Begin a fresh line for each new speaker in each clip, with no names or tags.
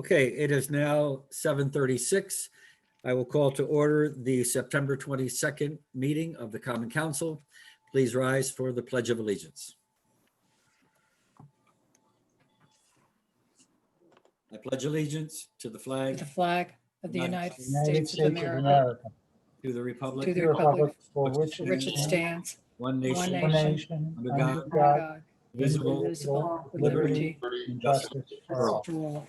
Okay, it is now 7:36. I will call to order the September 22nd meeting of the Common Council. Please rise for the Pledge of Allegiance. I pledge allegiance to the
The
flag,
flag of the United
United
States of America,
to the republic,
to the
the republic for which
for which it
stands,
stands,
one
one
nation,
one
nation,
nation,
under
under
God,
under
God,
God,
visible.
indivisible, with
liberty
liberty
and justice for all.
for all.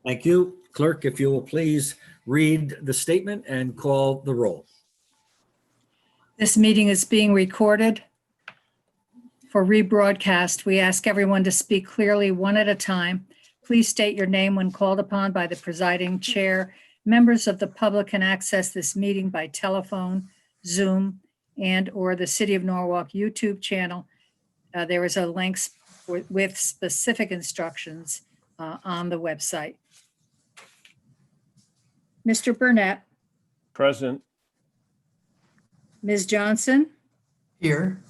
Thank you. Clerk, if you will please read the statement and call the roll.
This meeting is being recorded for rebroadcast. We ask everyone to speak clearly one at a time. Please state your name when called upon by the presiding chair. Members of the public can access this meeting by telephone, Zoom, and/or the City of Norwalk YouTube channel. There is a link with specific instructions on the website. Mr. Burnett,
Present.
Ms. Johnson,
Here.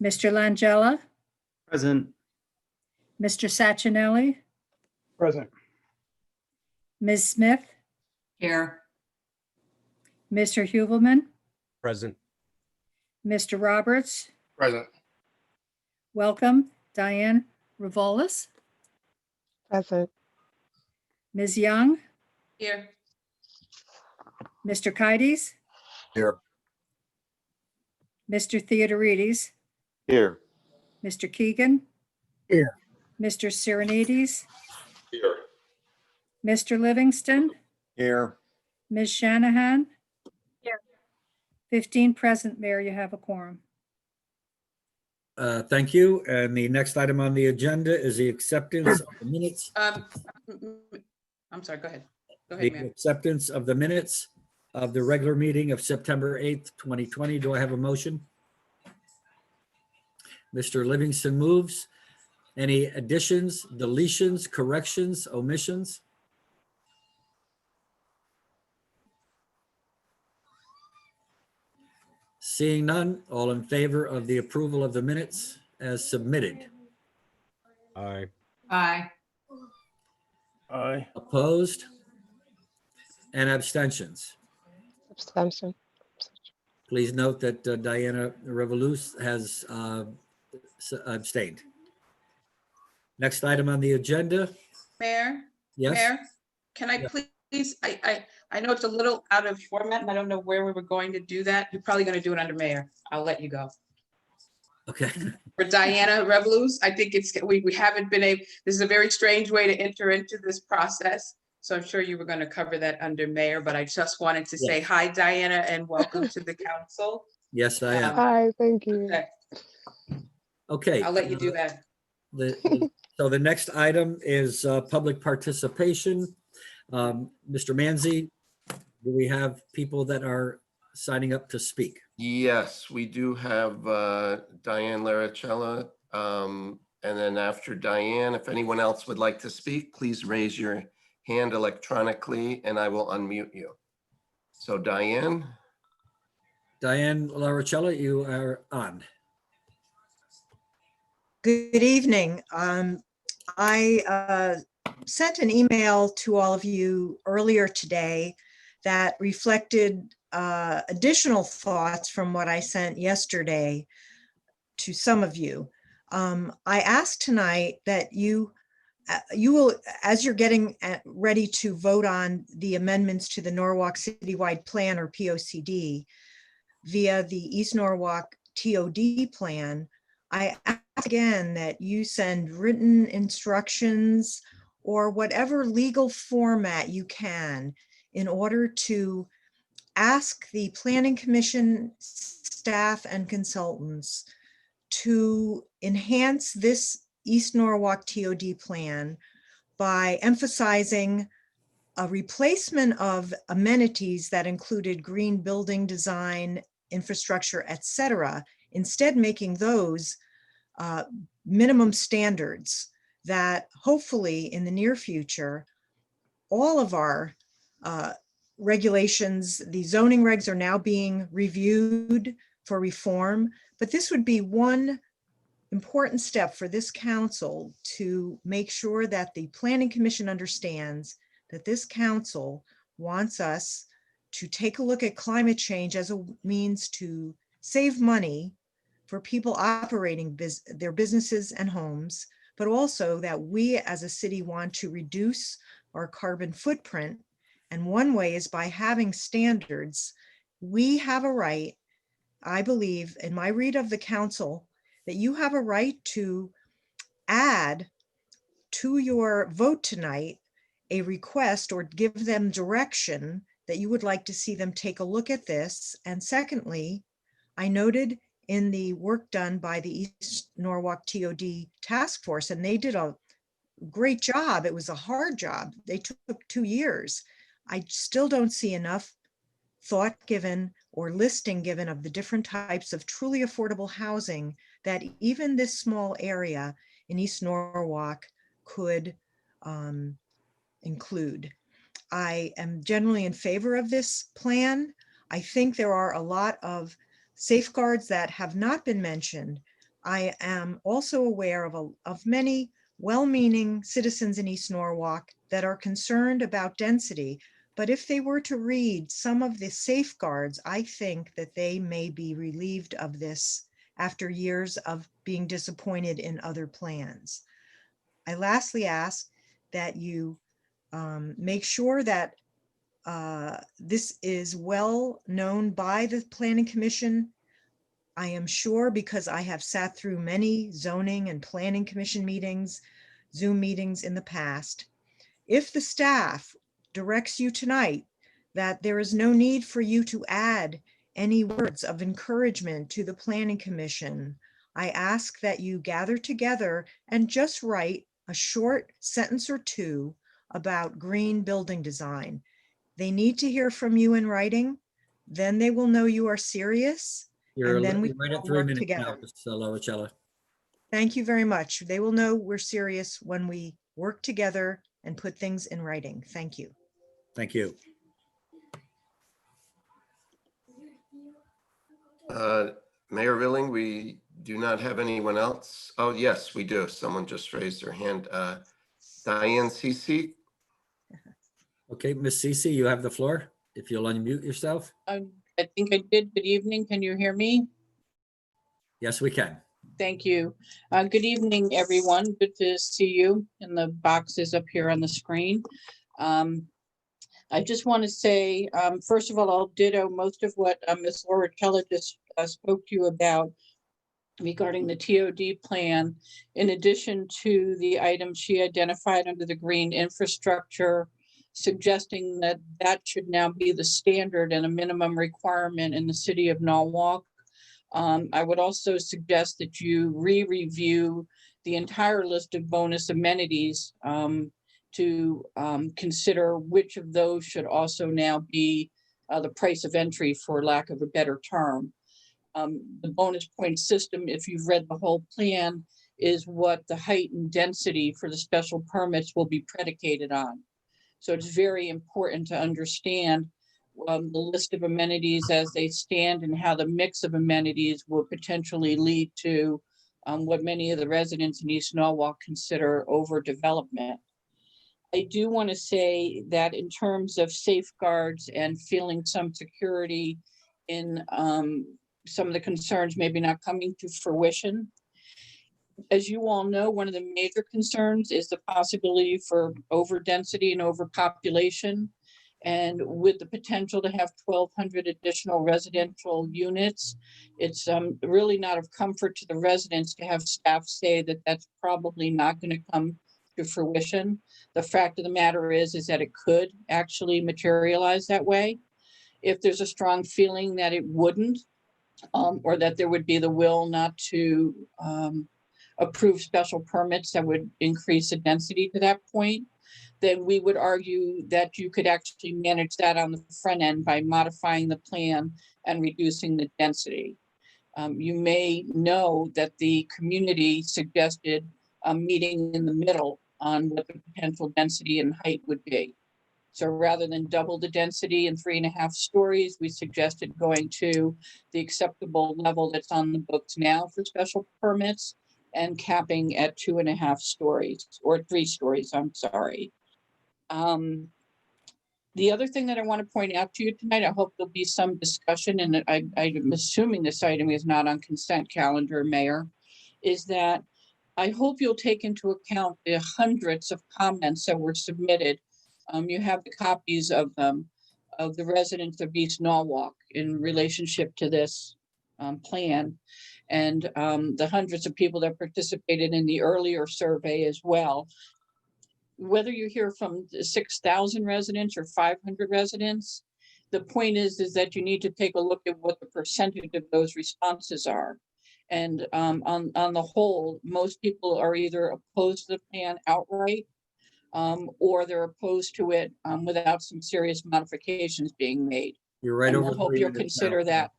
Mr. Langella,
Present.
Mr. Sacchinelli,
Present.
Ms. Smith,
Here.
Mr. Huvelman,
Present.
Mr. Roberts.
Present.
Welcome, Diane Revolis,
Present.
Ms. Young,
Here.
Mr. Kites,
Here.
Mr. Theodorides,
Here.
Mr. Keegan.
Here.
Mr. Sirenides,
Here.
Mr. Livingston,
Here.
Ms. Shanahan. Here. 15 present, Mayor, you have a quorum.
Thank you. And the next item on the agenda is the acceptance of the minutes.
I'm sorry, go ahead. Go
The
ahead, Mayor.
acceptance of the minutes of the regular meeting of September 8th, 2020. Do I have a motion? Mr. Livingston moves. Any additions, deletions, corrections, omissions? Seeing none, all in favor of the approval of the minutes as submitted?
Aye.
Aye.
Aye.
Opposed? And abstentions?
Abstention.
Please note that Diana Revolus has abstained. Next item on the agenda.
Mayor,
Yes,
Mayor, can I
Yeah.
please, I know it's a little out of format and I don't know where we were going to do that. You're probably going to do it under Mayor. I'll let you go.
okay.
For Diana Revolus, I think we haven't been able, this is a very strange way to enter into this process. So I'm sure you were going to cover that under Mayor, but I just wanted to say hi, Diana, and welcome to the council.
Yes, I am.
Hi, thank you.
Okay,
Okay.
I'll let you do that.
So the next item is public participation. Mr. Manzi, do we have people that are signing up to speak?
Yes, we do have Diane Laricella. And then after Diane, if anyone else would like to speak, please raise your hand electronically and I will unmute you. So Diane?
Diane Laricella, you are on.
Good evening. I sent an email to all of you earlier today that reflected additional thoughts from what I sent yesterday to some of you. I asked tonight that you will, as you're getting ready to vote on the amendments to the Norwalk Citywide Plan, or POCD, via the East Norwalk TOD plan, I ask again that you send written instructions or whatever legal format you can in order to ask the Planning Commission staff and consultants to enhance this East Norwalk TOD plan by emphasizing a replacement of amenities that included green building design, infrastructure, etc., instead making those minimum standards that hopefully in the near future, all of our regulations, the zoning regs are now being reviewed for reform, but this would be one important step for this council to make sure that the Planning Commission understands that this council wants us to take a look at climate change as a means to save money for people operating their businesses and homes, but also that we as a city want to reduce our carbon footprint. And one way is by having standards. We have a right, I believe, in my read of the council, that you have a right to add to your vote tonight a request or give them direction that you would like to see them take a look at this. And secondly, I noted in the work done by the East Norwalk TOD task force, and they did a great job. It was a hard job. They took 2 years. I still don't see enough thought given or listing given of the different types of truly affordable housing that even this small area in East Norwalk could include. I am generally in favor of this plan. I think there are a lot of safeguards that have not been mentioned. I am also aware of many well-meaning citizens in East Norwalk that are concerned about density. But if they were to read some of the safeguards, I think that they may be relieved of this after years of being disappointed in other plans. I lastly ask that you make sure that this is well known by the Planning Commission. I am sure, because I have sat through many zoning and planning commission meetings, Zoom meetings in the past. If the staff directs you tonight that there is no need for you to add any words of encouragement to the Planning Commission, I ask that you gather together and just write a short sentence or two about green building design. They need to hear from you in writing. Then they will know you are serious.
You're
And then we
you're right
can
at
all
3
work
minutes now,
together.
Ms. Lavicella.
Thank you very much. They will know we're serious when we work together and put things in writing. Thank you.
Thank you.
Mayor Rilling, we do not have anyone else. Oh, yes, we do. Someone just raised their hand. Diane Cece.
Okay, Ms. Cece, you have the floor. If you'll unmute yourself.
I think I did. Good evening. Can you hear me?
Yes, we can.
Thank you. Good evening, everyone. Good to see you in the boxes up here on the screen. I just want to say, first of all, I'll ditto most of what Ms. Laura Keller just spoke to you about regarding the TOD plan, in addition to the items she identified under the green infrastructure, suggesting that that should now be the standard and a minimum requirement in the city of Norwalk. I would also suggest that you re-review the entire list of bonus amenities to consider which of those should also now be the price of entry, for lack of a better term. The bonus point system, if you've read the whole plan, is what the height and density for the special permits will be predicated on. So it's very important to understand the list of amenities as they stand and how the mix of amenities will potentially lead to what many of the residents in East Norwalk consider overdevelopment. I do want to say that in terms of safeguards and feeling some security in some of the concerns maybe not coming to fruition, as you all know, one of the major concerns is the possibility for overdensity and overpopulation. And with the potential to have 1,200 additional residential units, it's really not of comfort to the residents to have staff say that that's probably not going to come to fruition. The fact of the matter is that it could actually materialize that way. If there's a strong feeling that it wouldn't, or that there would be the will not to approve special permits that would increase the density to that point, then we would argue that you could actually manage that on the front end by modifying the plan and reducing the density. You may know that the community suggested a meeting in the middle on what the potential density and height would be. So rather than double the density in 3.5 stories, we suggested going to the acceptable level that's on the books now for special permits and capping at 2.5 stories or 3 stories, I'm sorry. The other thing that I want to point out to you tonight, I hope there'll be some discussion, and I'm assuming this item is not on consent calendar, Mayor, is that I hope you'll take into account the hundreds of comments that were submitted. You have the copies of them, of the residents of East Norwalk in relationship to this plan, and the hundreds of people that participated in the earlier survey as well. Whether you hear from 6,000 residents or 500 residents, the point is that you need to take a look at what the percentage of those responses are. And on the whole, most people are either opposed to the plan outright, or they're opposed to it without some serious modifications being made.
You're right
And
over
I hope
3
you'll
minutes
consider
now.
that.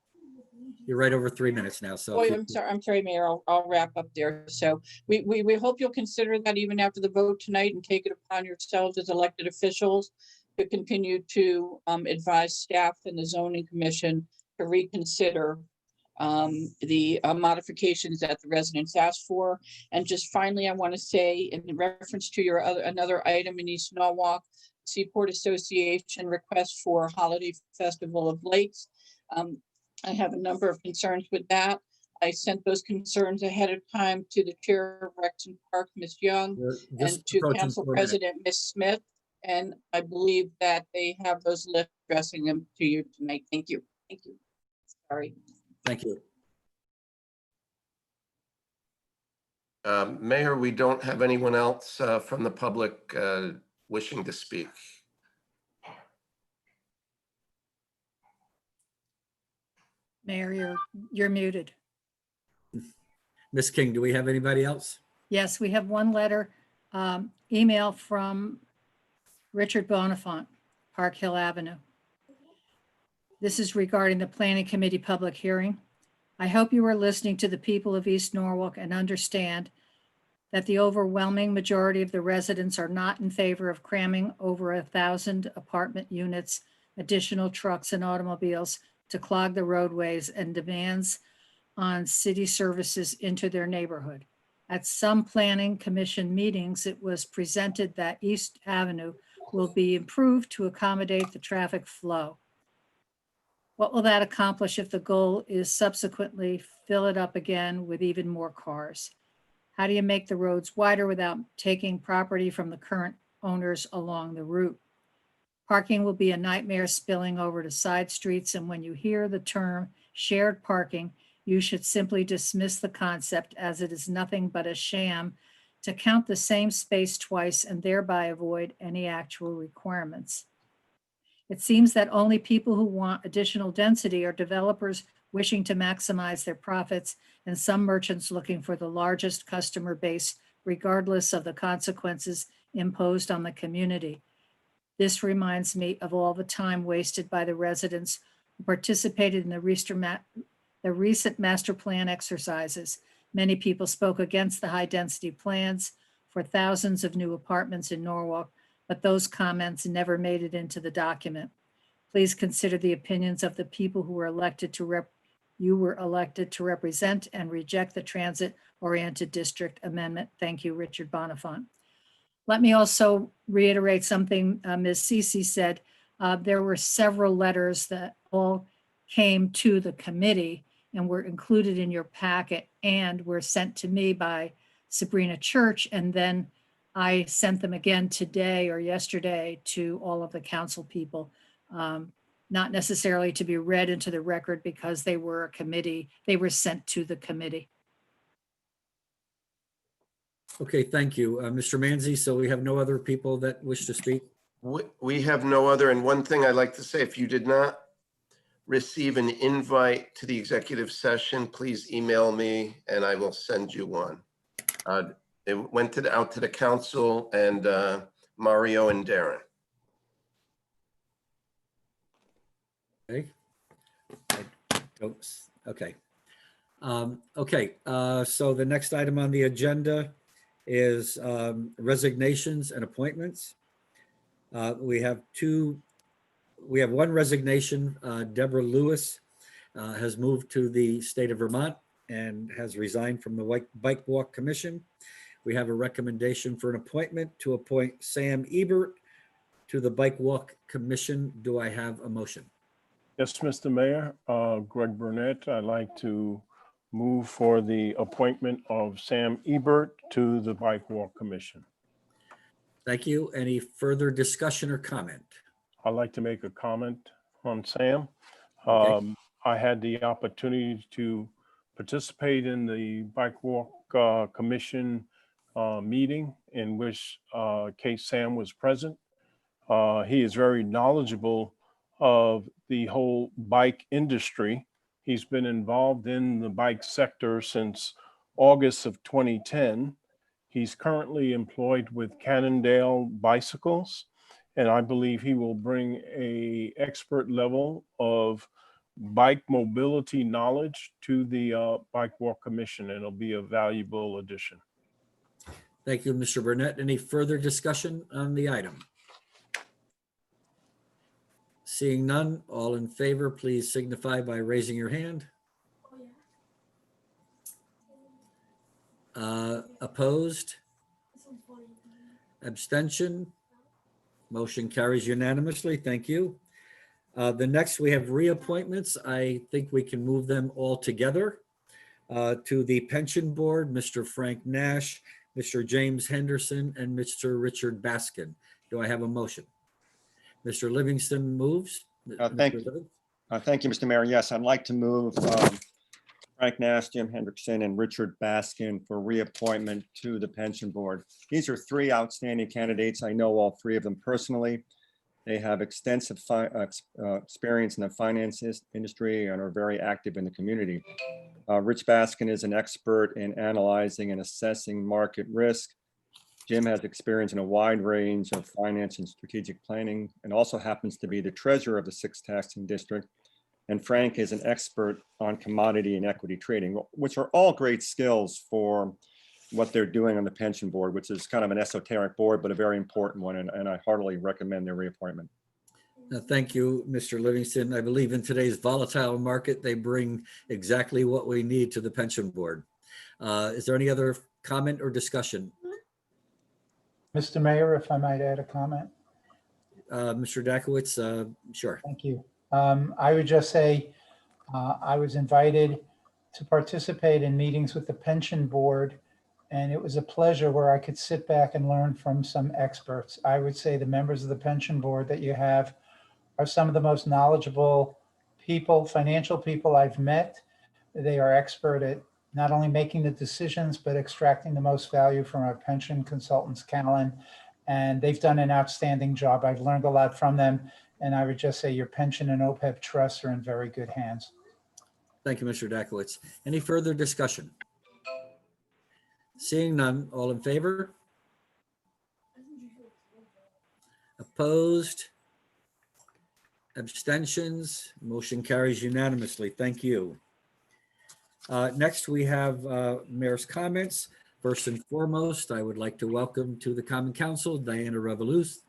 You're right over 3 minutes now, so.
Oh,
if you-
I'm sorry, Mayor, I'll wrap up there. So we hope you'll consider that even after the vote tonight and take it upon yourselves as elected officials to continue to advise staff and the zoning commission to reconsider the modifications that the residents asked for. And just finally, I want to say in reference to your another item in East Norwalk, Seaport Association request for Holiday Festival of Lakes. I have a number of concerns with that. I sent those concerns ahead of time to the chair of Rexton Park, Ms. Young,
You're just
and to
approaching
council
4 minutes.
president, Ms. Smith. And I believe that they have those lists addressing them to you tonight. Thank you. Thank you. Sorry.
Thank you.
Mayor, we don't have anyone else from the public wishing to speak.
Mayor, you're muted.
Ms. King, do we have anybody else?
Yes, we have one letter, email from Richard Bonifant, Park Hill Avenue. This is regarding the Planning Committee public hearing. I hope you are listening to the people of East Norwalk and understand that the overwhelming majority of the residents are not in favor of cramming over 1,000 apartment units, additional trucks and automobiles to clog the roadways and demands on city services into their neighborhood. At some planning commission meetings, it was presented that East Avenue will be improved to accommodate the traffic flow. What will that accomplish if the goal is subsequently fill it up again with even more cars? How do you make the roads wider without taking property from the current owners along the route? Parking will be a nightmare spilling over to side streets, and when you hear the term shared parking, you should simply dismiss the concept as it is nothing but a sham to count the same space twice and thereby avoid any actual requirements. It seems that only people who want additional density are developers wishing to maximize their profits and some merchants looking for the largest customer base, regardless of the consequences imposed on the community. This reminds me of all the time wasted by the residents who participated in the recent master plan exercises. Many people spoke against the high density plans for thousands of new apartments in Norwalk, but those comments never made it into the document. Please consider the opinions of the people who were elected you were elected to represent and reject the transit-oriented district amendment. Thank you, Richard Bonifant. Let me also reiterate something Ms. Cece said. There were several letters that all came to the committee and were included in your packet and were sent to me by Sabrina Church. And then I sent them again today or yesterday to all of the council people, not necessarily to be read into the record because they were a committee, they were sent to the committee.
Okay, thank you. Mr. Manzi, so we have no other people that wish to speak?
We have no other, and one thing I'd like to say, if you did not receive an invite to the executive session, please email me and I will send you one. It went out to the council and Mario and Darren.
Okay. I don't, okay. So the next item on the agenda is resignations and appointments. We have one resignation. Deborah Lewis has moved to the state of Vermont. and has resigned from the Bike Walk Commission. We have a recommendation for an appointment to appoint Sam Ebert to the Bike Walk Commission. Do I have a motion?
Yes, Mr. Mayor, Greg Burnett, I'd like to move for the appointment of Sam Ebert to the Bike Walk Commission.
Thank you. Any further discussion or comment?
I'd like to make a comment on Sam.
Okay.
I had the opportunity to participate in the Bike Walk Commission meeting in which Kate Sam was present. He is very knowledgeable of the whole bike industry. He's been involved in the bike sector since August of 2010. He's currently employed with Cannondale Bicycles, and I believe he will bring an expert level of bike mobility knowledge to the Bike Walk Commission, and it'll be a valuable addition.
Thank you, Mr. Burnett. Any further discussion on the item? Seeing none, all in favor, please signify by raising your hand. Opposed? Abstention? Motion carries unanimously. Thank you. The next, we have reappointments. I think we can move them all together. To the Pension Board, Mr. Frank Nash, Mr. James Henderson, and Mr. Richard Baskin. Do I have a motion? Mr. Livingston moves.
Thank
Mr.
you.
Living-
Thank you, Mr. Mayor. Yes, I'd like to move Frank Nash, Jim Hendrickson, and Richard Baskin for reappointment to the Pension Board. These are three outstanding candidates. I know all three of them personally. They have extensive experience in the finance industry and are very active in the community. Rich Baskin is an expert in analyzing and assessing market risk. Jim has experience in a wide range of finance and strategic planning and also happens to be the treasurer of the 6th taxing district. And Frank is an expert on commodity and equity trading, which are all great skills for what they're doing on the Pension Board, which is kind of an esoteric board, but a very important one. And I heartily recommend their reappointment.
Thank you, Mr. Livingston. I believe in today's volatile market, they bring exactly what we need to the Pension Board. Is there any other comment or discussion?
Mr. Mayor, if I might add a comment.
Mr. Dakowitz, sure.
Thank you. I would just say, I was invited to participate in meetings with the Pension Board, and it was a pleasure where I could sit back and learn from some experts. I would say the members of the Pension Board that you have are some of the most knowledgeable people, financial people I've met. They are expert at not only making the decisions, but extracting the most value from our pension consultants, Callan, and they've done an outstanding job. I've learned a lot from them, and I would just say your pension and OPEB trusts are in very good hands.
Thank you, Mr. Dakowitz. Any further discussion? Seeing none, all in favor? Opposed? Abstentions? Motion carries unanimously. Thank you. Next, we have Mayor's comments. First and foremost, I would like to welcome to the Common Council, Diana Revoluth.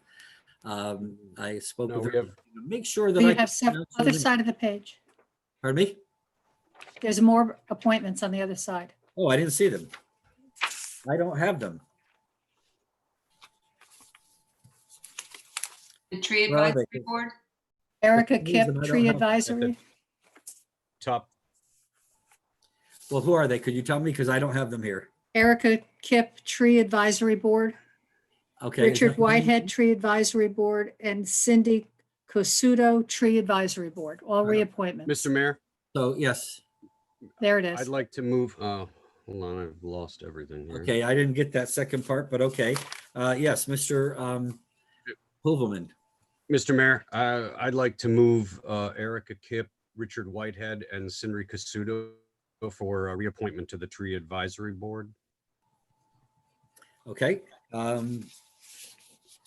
I spoke
No,
with
we
her.
have-
Make sure that
You
I.
have several, other side of the page.
Pardon me?
There's more appointments on the other side.
Oh, I didn't see them. I don't have them.
The tree
Where are
advisory
they?
board?
Erica
some reason, I
Kip,
don't
Tree
have them.
Advisory.
Top.
Well, who are they? Could you tell me? Because I don't have them here.
Erica Kip, Tree Advisory Board.
Okay. is
Richard
that-
Whitehead, Tree Advisory Board, and Cindy Cosuto, Tree Advisory Board, all reappointments.
Mr. Mayor,
So, yes.
There it
I'd
is.
like to move, hold on, I've lost everything here.
Okay, I didn't get that second part, but okay. Yes, Mr. Hoovelman.
Mr. Mayor, I'd like to move Erica Kip, Richard Whitehead, and Cindy Casuto for a reappointment to the Tree Advisory Board.
Okay.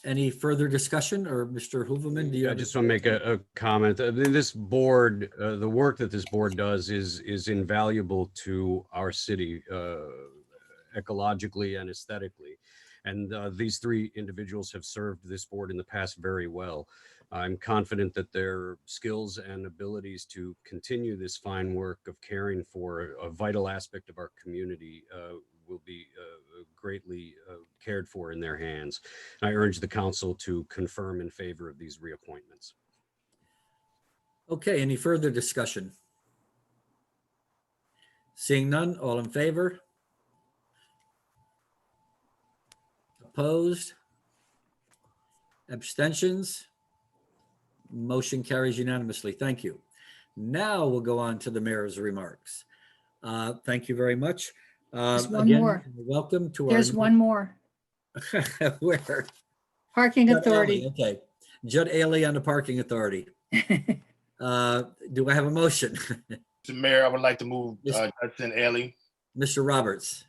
Any further discussion, or Mr. Hoovelman, do you
I
have?
just want to make a comment. This board, the work that this board does is invaluable to our city ecologically and aesthetically. And these three individuals have served this board in the past very well. I'm confident that their skills and abilities to continue this fine work of caring for a vital aspect of our community will be greatly cared for in their hands. I urge the council to confirm in favor of these reappointments.
Okay, any further discussion? Seeing none, all in favor? Opposed? Abstentions? Motion carries unanimously. Thank you. Now we'll go on to the mayor's remarks. Thank you very much.
There's one
Again,
more.
welcome to our.
There's one more.
Where?
Parking
Judd
Authority.
Ailey, okay. Judd Ailey on the Parking Authority. Do I have a motion?
Mr. Mayor, I would like to move
Yes.
Judson Ailey.
Mr. Roberts,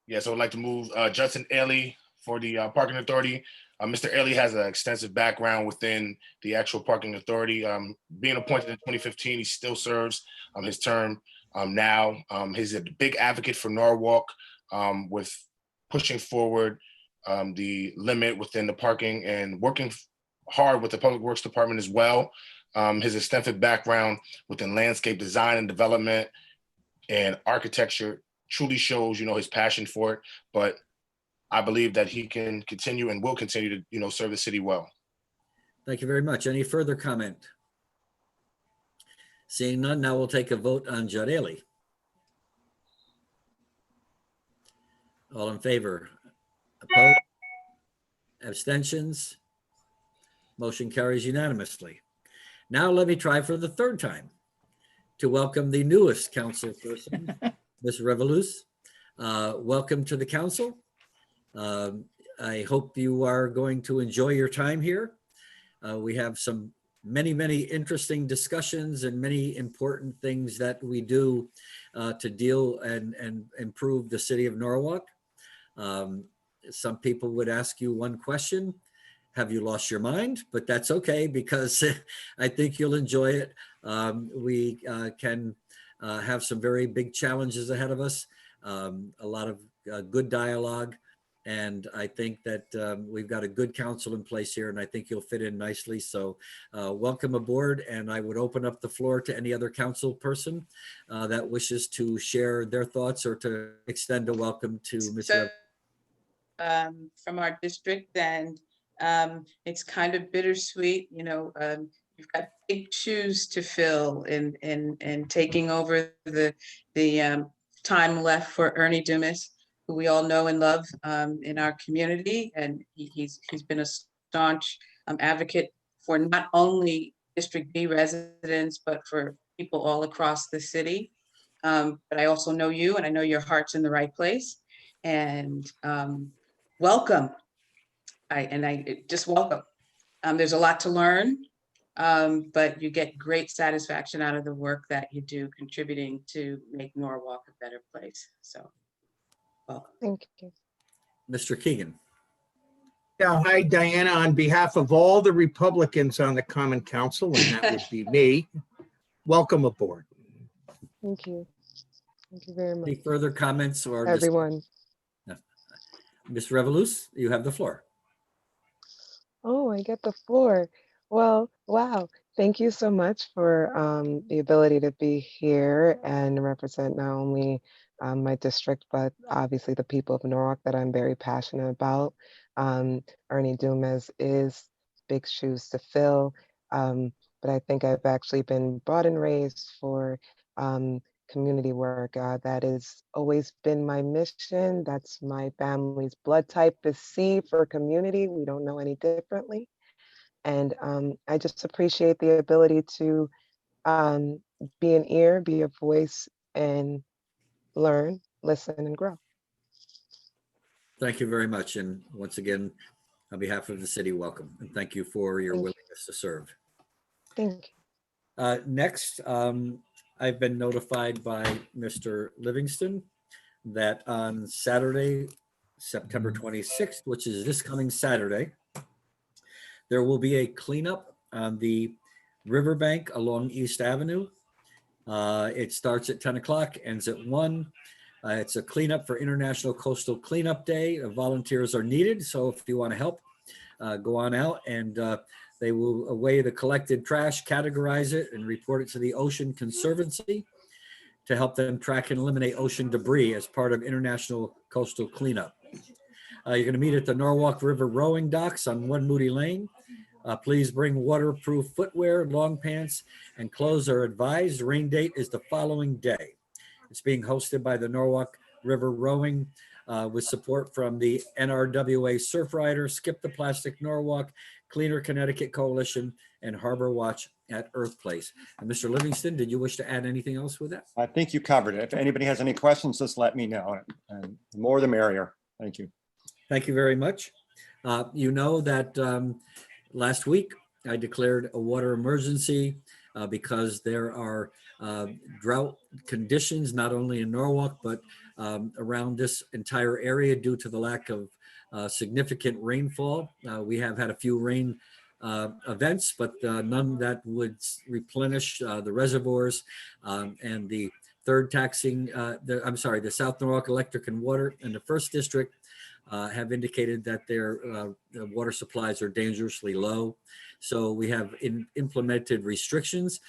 Yes, I would like to move Judson Ailey for the Parking Authority. Mr. Ailey has an extensive background within the actual Parking Authority. Being appointed in 2015, he still serves his term now. He's a big advocate for Norwalk with pushing forward the limit within the parking and working hard with the Public Works Department as well. His extensive background within landscape design and development and architecture truly shows, his passion for it. But I believe that he can continue and will continue to, serve the city well.
thank you very much. Any further comment? Seeing none, now we'll take a vote on Judd Ailey. All in favor? Opposed? Abstentions? Motion carries unanimously. Now let me try for the third time to welcome the newest council person, Ms. Revolus. Welcome to the council. I hope you are going to enjoy your time here. We have many interesting discussions and many important things that we do to deal and improve the city of Norwalk. Some people would ask you one question: have you lost your mind? But that's okay, because I think you'll enjoy it. We can have some very big challenges ahead of us, a lot of good dialogue. And I think that we've got a good council in place here, and I think you'll fit in nicely. So welcome aboard. And I would open up the floor to any other council person that wishes to share their thoughts or to extend a welcome to Ms.
So, from our district, and it's kind of bittersweet, you've got big shoes to fill in taking over the time left for Ernie Dumas, who we all know and love in our community. And he's been a staunch advocate for not only District B residents, but for people all across the city. But I also know you, and I know your heart's in the right place. And welcome. I just welcome. There's a lot to learn, but you get great satisfaction out of the work that you do, contributing to make Norwalk a better place. So welcome.
Thank you.
Mr. Keegan.
Yeah, hi, Diana. On behalf of all the Republicans on the Common Council, and that would be me, welcome aboard.
Thank you. Thank you very much.
Any further comments or?
Everyone.
Ms. Revolus, you have the floor.
Oh, I get the floor. Well, wow. Thank you so much for the ability to be here and represent not only my district, but obviously the people of Norwalk that I'm very passionate about. Ernie Dumas is big shoes to fill, but I think I've actually been brought and raised for community work. That has always been my mission. That's my family's blood type is C for community. We don't know any differently. And I just appreciate the ability to be an ear, be a voice, and learn, listen, and grow.
Thank you very much. And once again, on behalf of the city, welcome. And thank you for your willingness to serve.
Thank you.
Next, I've been notified by Mr. Livingston that on Saturday, September 26th, which is this coming Saturday, there will be a cleanup on the riverbank along East Avenue. It starts at 10 o'clock, ends at 1. It's a cleanup for International Coastal Cleanup Day. Volunteers are needed, so if you want to help, go on out and they will weigh the collected trash, categorize it, and report it to the Ocean Conservancy to help them track and eliminate ocean debris as part of International Coastal Cleanup. You're going to meet at the Norwalk River Rowing Docks on 1 Moody Lane. Please bring waterproof footwear, long pants, and clothes are advised. Rain date is the following day. It's being hosted by the Norwalk River Rowing with support from the NRWA Surf Rider, Skip the Plastic Norwalk, Cleaner Connecticut Coalition, and Harbor Watch at Earth Place. And Mr. Livingston, did you wish to add anything else with that?
I think you covered it. If anybody has any questions, just let me know. And the more the merrier. Thank you.
Thank you very much. You know that last week I declared a water emergency because there are drought conditions, not only in Norwalk, but around this entire area due to the lack of significant rainfall. We have had a few rain events, but none that would replenish the reservoirs and the third taxing, the South Norwalk Electric and Water and the First District have indicated that their water supplies are dangerously low. So we have implemented restrictions.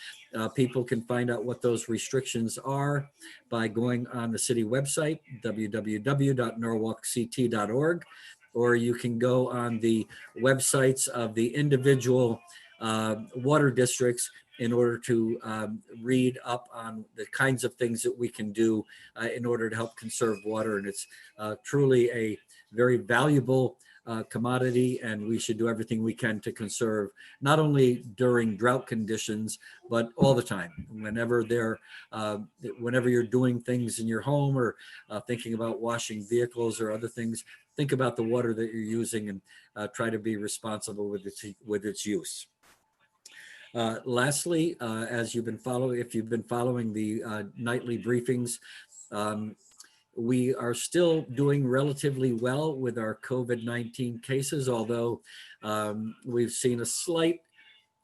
People can find out what those restrictions are by going on the city website, www.norwalkct.org, or you can go on the websites of the individual water districts in order to read up on the kinds of things that we can do in order to help conserve water. And it's truly a very valuable commodity, and we should do everything we can to conserve, not only during drought conditions, but all the time. Whenever you're doing things in your home or thinking about washing vehicles or other things, think about the water that you're using and try to be responsible with its use. Lastly, if you've been following the nightly briefings, we are still doing relatively well with our COVID-19 cases, although we've seen a slight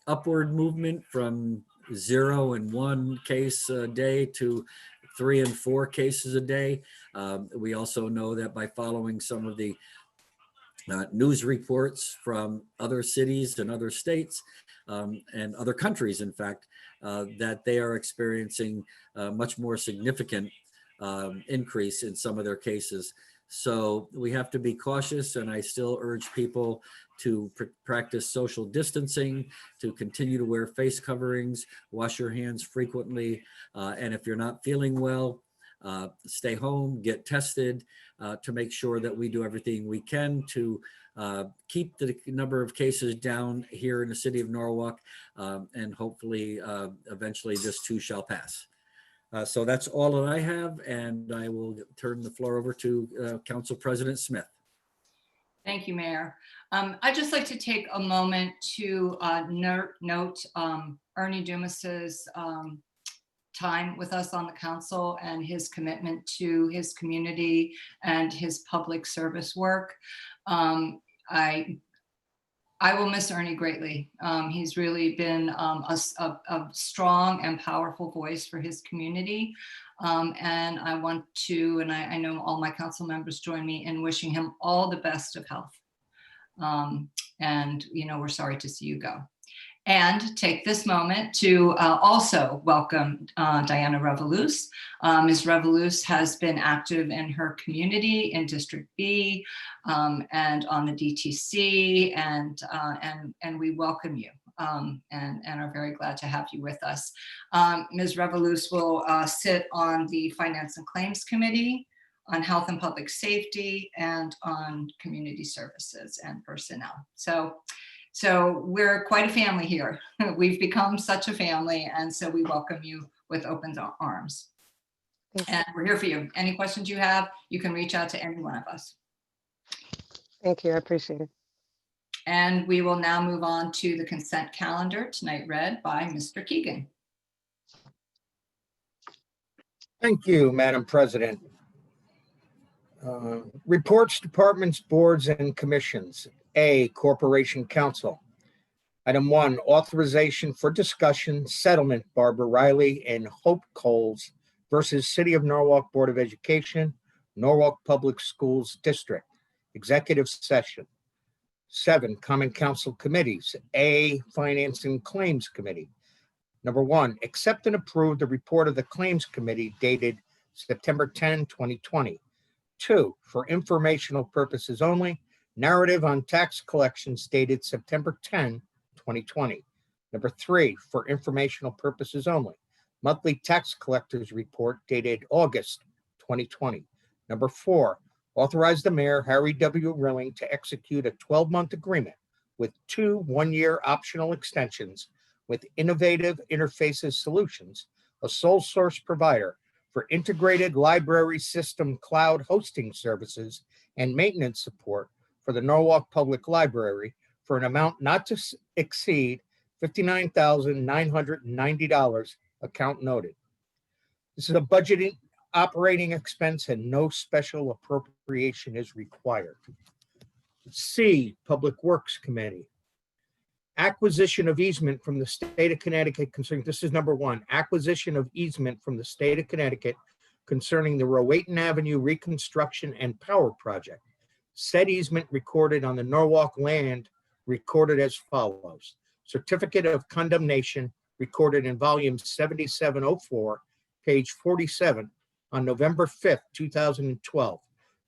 upward movement from 0 and 1 case a day to 3 and 4 cases a day. We also know that by following some of the news reports from other cities and other states and other countries, in fact, that they are experiencing much more significant increase in some of their cases. So we have to be cautious, and I still urge people to practice social distancing, to continue to wear face coverings, wash your hands frequently, and if you're not feeling well, stay home, get tested to make sure that we do everything we can to keep the number of cases down here in the city of Norwalk, and hopefully eventually this too shall pass. So that's all that I have, and I will turn the floor over to Council President Smith.
Thank you, Mayor. I'd just like to take a moment to note Ernie Dumas's time with us on the council and his commitment to his community and his public service work. I will miss Ernie greatly. He's really been a strong and powerful voice for his community. And I want to, and I know all my council members join me in wishing him all the best of health. And, we're sorry to see you go. And take this moment to also welcome Diana Revolus. Ms. Revolus has been active in her community in District B and on the DTC, and we welcome you and are very glad to have you with us. Ms. Revolus will sit on the Finance and Claims Committee, on Health and Public Safety, and on Community Services and Personnel. So we're quite a family here. We've become such a family, and so we welcome you with open arms. And we're here for you. Any questions you have, you can reach out to any one of us.
Thank you, I appreciate it.
And we will now move on to the consent calendar, tonight read by Mr. Keegan.
Thank you, Madam President. Reports, departments, boards, and commissions. A, Corporation Counsel. Item 1, authorization for discussion, settlement, Barbara Riley and Hope Coles versus City of Norwalk Board of Education, Norwalk Public Schools District. Executive session. 7, Common Council Committees. A, Finance and Claims Committee. Number 1, accept and approve the report of the Claims Committee dated September 10, 2020. 2, for informational purposes only, narrative on tax collections dated September 10, 2020. Number 3, for informational purposes only, monthly tax collectors report dated August 2020. Number 4, authorize the mayor, Harry W. Rilling, to execute a 12-month agreement with 2 one-year optional extensions with Innovative Interfaces Solutions, a sole source provider for integrated library system cloud hosting services and maintenance support for the Norwalk Public Library for an amount not to exceed $59,990, account noted. This is a budgeting operating expense and no special appropriation is required. C, Public Works Committee. Acquisition of easement from the state of Connecticut concerning, this is number 1, acquisition of easement from the state of Connecticut concerning the Rowayton Avenue reconstruction and power project. Said easement recorded on the Norwalk land recorded as follows. Certificate of condemnation recorded in volume 7704, page 47 on November 5th, 2012.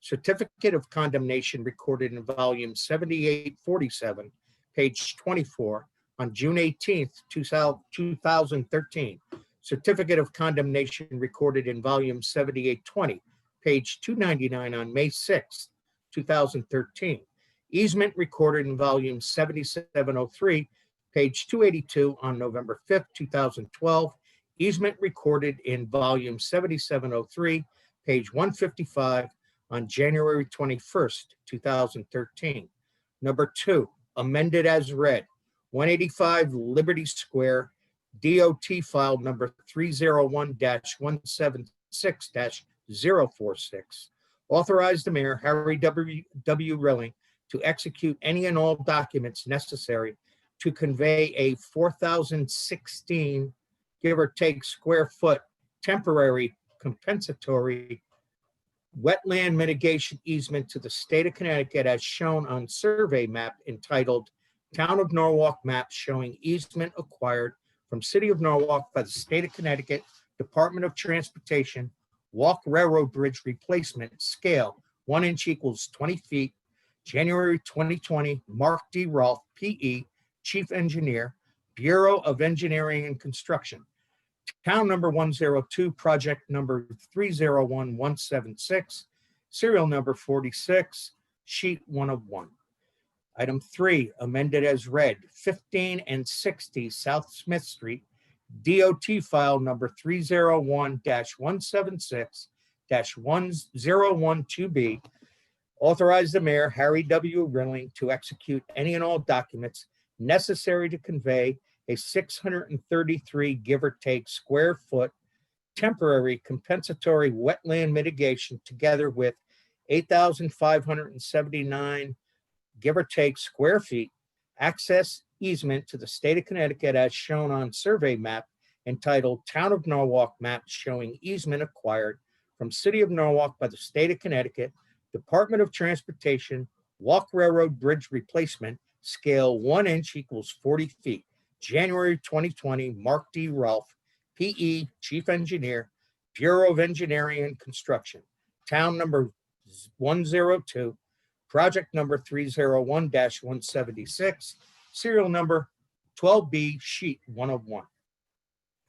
Certificate of condemnation recorded in volume 7847, page 24 on June 18th, 2013. Certificate of condemnation recorded in volume 7820, page 299 on May 6th, 2013. Easement recorded in volume 7703, page 282 on November 5th, 2012. Easement recorded in volume 7703, page 155 on January 21st, 2013. Number 2, amended as read, 185 Liberty Square, DOT file number 301-176-046. Authorize the mayor, Harry W. Rilling, to execute any and all documents necessary to convey a 4,016, give or take, square foot temporary compensatory wetland mitigation easement to the state of Connecticut as shown on survey map entitled Town of Norwalk Map showing easement acquired from City of Norwalk by the state of Connecticut Department of Transportation, Walk Railroad Bridge replacement, scale 1 inch equals 20 feet, January 2020, Mark D. Rolfe, PE, Chief Engineer, Bureau of Engineering and Construction. Town number 102, project number 301176, serial number 46, sheet 1 of 1. Item 3, amended as read, 15 and 60 South Smith Street, DOT file number 301-176-1012B. Authorize the mayor, Harry W. Rilling, to execute any and all documents necessary to convey a 633, give or take, square foot temporary compensatory wetland mitigation together with 8,579, give or take, square feet access easement to the state of Connecticut as shown on survey map entitled Town of Norwalk Map showing easement acquired from City of Norwalk by the state of Connecticut Department of Transportation, Walk Railroad Bridge replacement, scale 1 inch equals 40 feet. January 2020, Mark D. Rolfe, PE, Chief Engineer, Bureau of Engineering and Construction. Town number 102, project number 301-176, serial number 12B, sheet 1 of 1.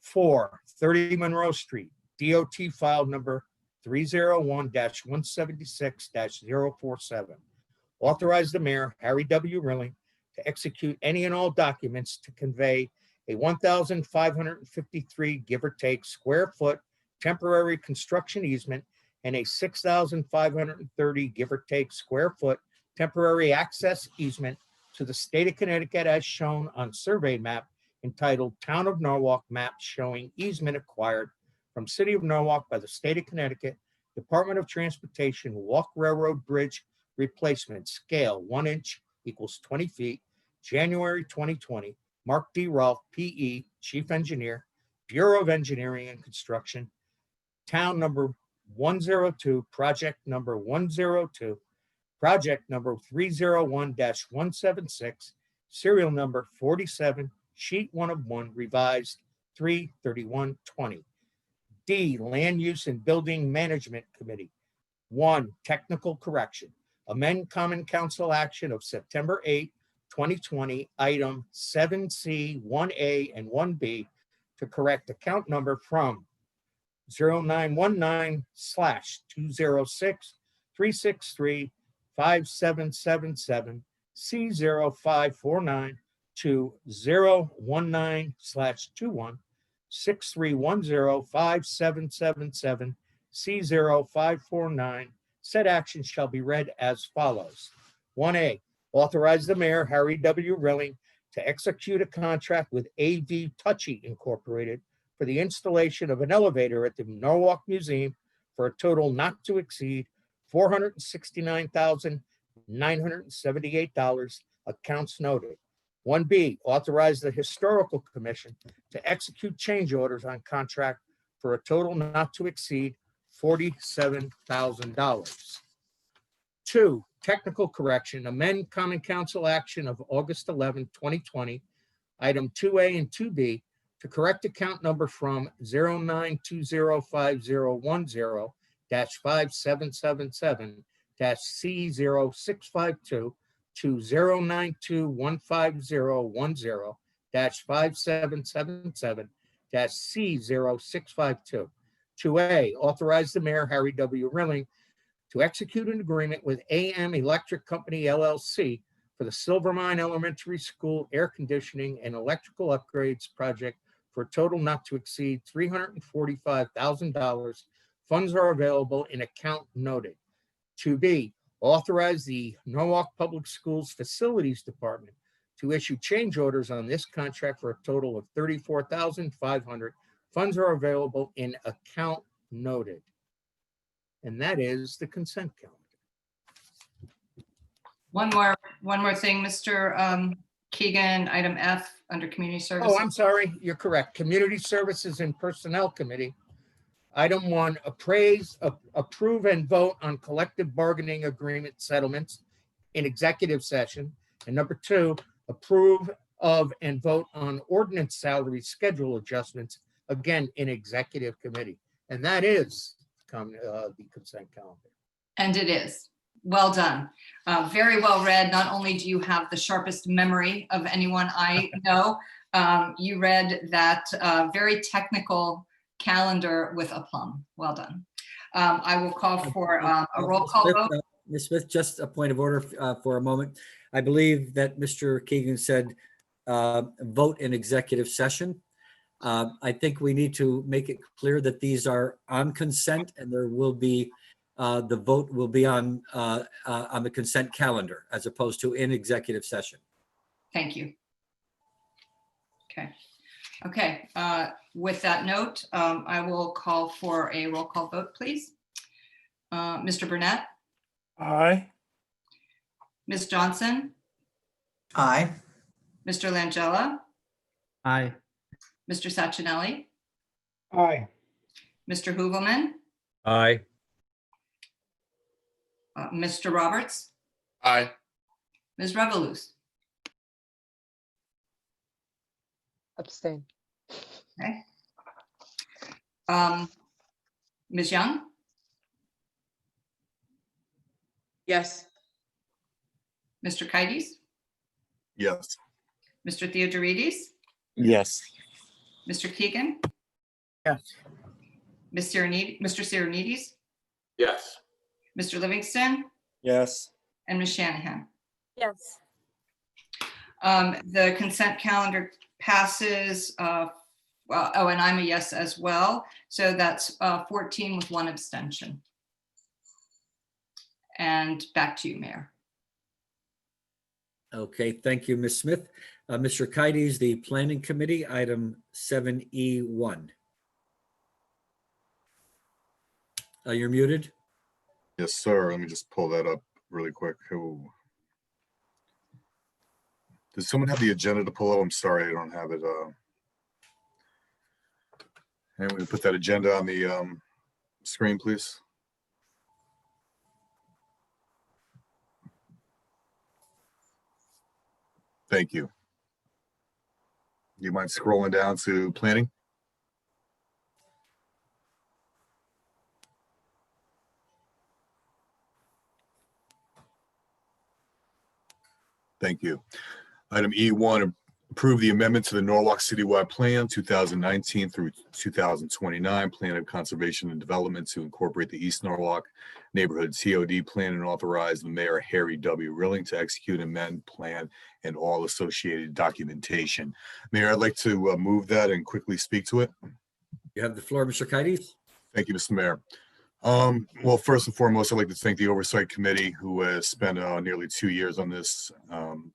4, 30 Monroe Street, DOT file number 301-176-047. Authorize the mayor, Harry W. Rilling, to execute any and all documents to convey a 1,553, give or take, square foot temporary construction easement and a 6,530, give or take, square foot temporary access easement to the state of Connecticut as shown on survey map entitled Town of Norwalk Map showing easement acquired from City of Norwalk by the state of Connecticut Department of Transportation, Walk Railroad Bridge replacement, scale 1 inch equals 20 feet, January 2020, Mark D. Rolfe, PE, Chief Engineer, Bureau of Engineering and Construction. town number 102, project number 102, project number 301-176, serial number 47, sheet 1 of 1, revised 3/31/20. D, Land Use and Building Management Committee. 1, technical correction. Amend Common Council action of September 8, 2020, item 7C, 1A and 1B to correct account number from 0919/206-363-5777 C0549 to 019/21-6310-5777 C0549. Said action shall be read as follows. 1A, authorize the mayor, Harry W. Rilling, to execute a contract with AV Touchy Incorporated for the installation of an elevator at the Norwalk Museum for a total not to exceed $469,978, accounts noted. 1B, authorize the Historical Commission to execute change orders on contract for a total not to exceed $47,000. 2, technical correction, amend Common Council action of August 11, 2020, item 2A and 2B to correct account number from 09205010-5777-C0652 to 0921501-5777-C0652. 2A, authorize the mayor, Harry W. Rilling, to execute an agreement with AM Electric Company LLC for the Silvermine Elementary School air conditioning and electrical upgrades project for a total not to exceed $345,000. Funds are available in account noted. 2B, authorize the Norwalk Public Schools Facilities Department to issue change orders on this contract for a total of $34,500. Funds are available in account noted. And that is the consent calendar.
One more thing, Mr. Keegan, item F under community services.
Oh, I'm sorry, you're correct. Community Services and Personnel Committee. Item 1, approve and vote on collective bargaining agreement settlements in executive session. And number 2, approve of and vote on ordinance salary schedule adjustments, again, in executive committee. And that is the consent calendar.
And it is. Well done. Very well read. Not only do you have the sharpest memory of anyone I know, you read that very technical calendar with aplomb. Well done. I will call for a roll call vote.
Ms. Smith, just a point of order for a moment. I believe that Mr. Keegan said vote in executive session. I think we need to make it clear that these are on consent and there will be the vote will be on the consent calendar as opposed to in executive session.
Thank you. Okay. With that note, I will call for a roll call vote, please. Mr. Burnett,
Aye.
Ms. Johnson,
Aye.
Mr. Langella,
Aye.
Mr. Sacchinelli,
Aye.
Mr. Hoovelman,
Aye.
Mr. Roberts,
Aye.
Ms. Revoluz.
Abstain.
Okay. Ms. Young,
Yes.
Mr. Keides,
Yes.
Mr. Theodoridis,
Yes.
Mr. Keegan,
Yes.
Mr. Cyrenidis,
Yes.
Mr. Livingston,
Yes.
and Ms. Shanahan.
Yes.
The consent calendar passes. Oh, and I'm a yes as well. So that's 14 with 1 abstention. And back to you, Mayor.
Okay, thank you, Ms. Smith. Mr. Keides, the Planning Committee, item 7E1. You're muted.
Yes, sir. Let me just pull that up really quick. Oh. Does someone have the agenda to pull up? I'm sorry, I don't have it. And we put that agenda on the screen, please. Thank you. Do you mind scrolling down to planning? Thank you. Item E1, approve the amendment to the Norwalk Citywide Plan 2019 through 2029 Plan of Conservation and Development to incorporate the East Norwalk Neighborhood TOD Plan and authorize the Mayor Harry W. Rilling to execute amend plan and all associated documentation. Mayor, I'd like to move that and quickly speak to it.
You have the floor, Mr. Kites.
Thank you, Mr. Mayor. Well, first and foremost, I'd like to thank the Oversight Committee who has spent nearly 2 years on this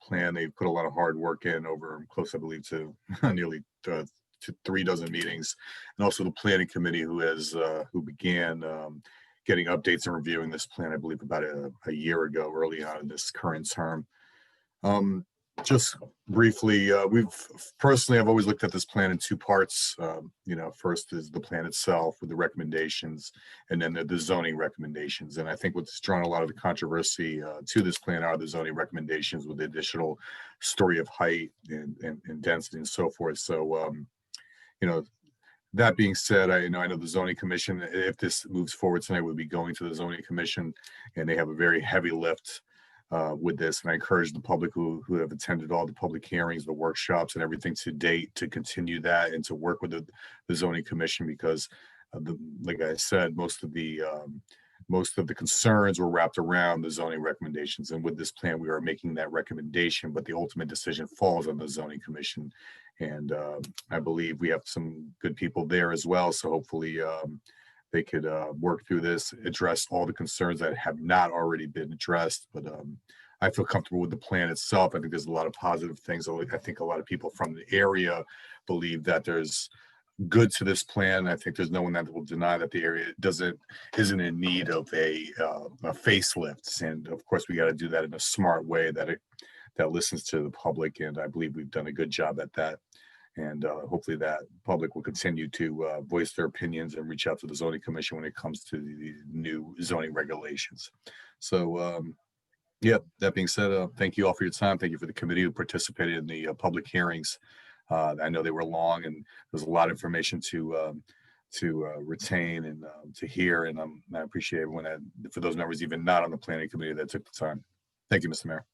plan. They've put a lot of hard work in over close, I believe, to nearly to 3 dozen meetings. And also the Planning Committee who began getting updates and reviewing this plan, I believe, about a year ago, early on in this current term. Just briefly, I've always looked at this plan in 2 parts. First is the plan itself with the recommendations, and then the zoning recommendations. And I think what's drawn a lot of the controversy to this plan are the zoning recommendations with the additional story of height and density and so forth. So, that being said, I know the zoning commission, if this moves forward tonight, we'll be going to the zoning commission, and they have a very heavy lift with this. And I encourage the public who have attended all the public hearings, the workshops and everything to date to continue that and to work with the zoning commission, because like I said, most of the concerns were wrapped around the zoning recommendations. And with this plan, we are making that recommendation, but the ultimate decision falls on the zoning commission. And I believe we have some good people there as well. So hopefully they could work through this, address all the concerns that have not already been addressed. But I feel comfortable with the plan itself. I think there's a lot of positive things. I think a lot of people from the area believe that there's good to this plan. I think there's no one that will deny that the area isn't in need of a facelift. And of course, we got to do that in a smart way that listens to the public. And I believe we've done a good job at that. And hopefully that public will continue to voice their opinions and reach out to the zoning commission when it comes to the new zoning regulations. So, that being said, thank you all for your time. Thank you for the committee who participated in the public hearings. I know they were long and there's a lot of information to retain and to hear. And I appreciate everyone for those members, even not on the planning committee, that took the time. Thank you, Mr. Mayor.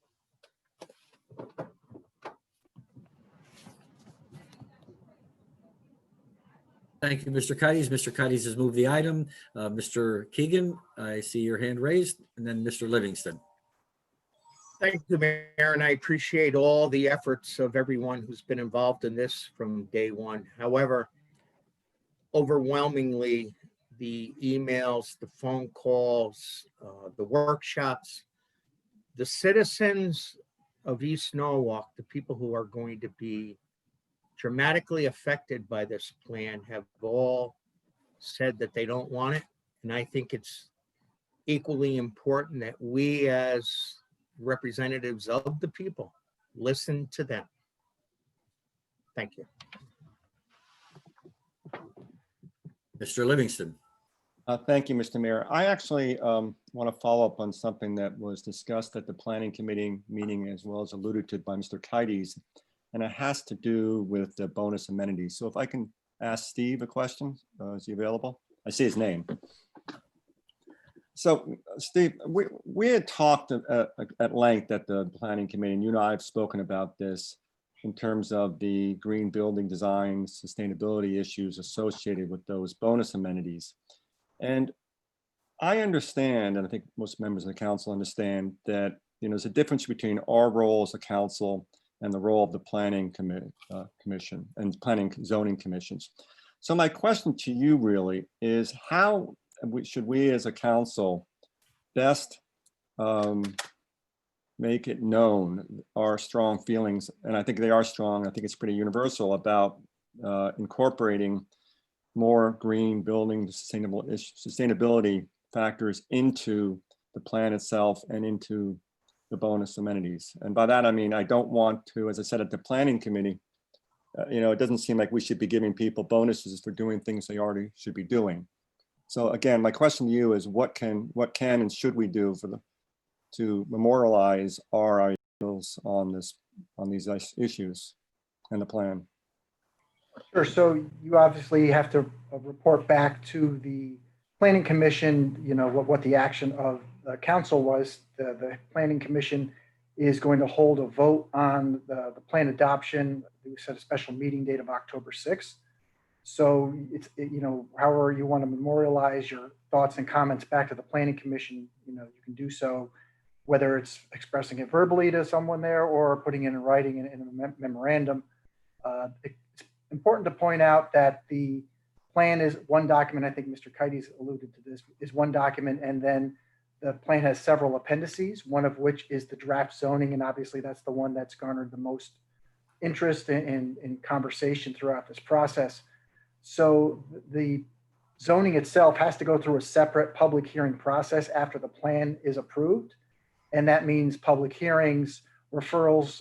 Thank you, Mr. Kites. Mr. Kites has moved the item. Mr. Keegan, I see your hand raised, and then Mr. Livingston.
Thank you, Mayor, and I appreciate all the efforts of everyone who's been involved in this from day one. However, overwhelmingly, the emails, the phone calls, the workshops, the citizens of East Norwalk, the people who are going to be dramatically affected by this plan, have all said that they don't want it. And I think it's equally important that we as representatives of the people listen to them. Thank you.
Mr. Livingston.
Thank you, Mr. Mayor. I actually want to follow up on something that was discussed at the planning committee meeting, as well as alluded to by Mr. Kites, and it has to do with the bonus amenities. So if I can ask Steve a question, is he available? I see his name. So Steve, we had talked at length at the planning committee, and you and I have spoken about this in terms of the green building design, sustainability issues associated with those bonus amenities. And I understand, and I think most members of the council understand, that there's a difference between our role as a council and the role of the planning commission and planning zoning commissions. So my question to you really is, how should we as a council best make it known our strong feelings? And I think they are strong. I think it's pretty universal about incorporating more green building sustainability factors into the plan itself and into the bonus amenities. And by that, I mean, I don't want to, as I said at the planning committee, it doesn't seem like we should be giving people bonuses for doing things they already should be doing. So again, my question to you is what can and should we do to memorialize our ideals on these issues and the plan?
Sure. So you obviously have to report back to the planning commission, what the action of the council was. The planning commission is going to hold a vote on the plan adoption. We set a special meeting date of October 6th. So it's, however you want to memorialize your thoughts and comments back to the planning commission, you can do so, whether it's expressing it verbally to someone there or putting it in writing in a memorandum. It's important to point out that the plan is one document. I think Mr. Kites alluded to this, is one document, and then the plan has several appendices, one of which is the draft zoning, and obviously that's the one that's garnered the most interest in conversation throughout this process. So the zoning itself has to go through a separate public hearing process after the plan is approved. And that means public hearings, referrals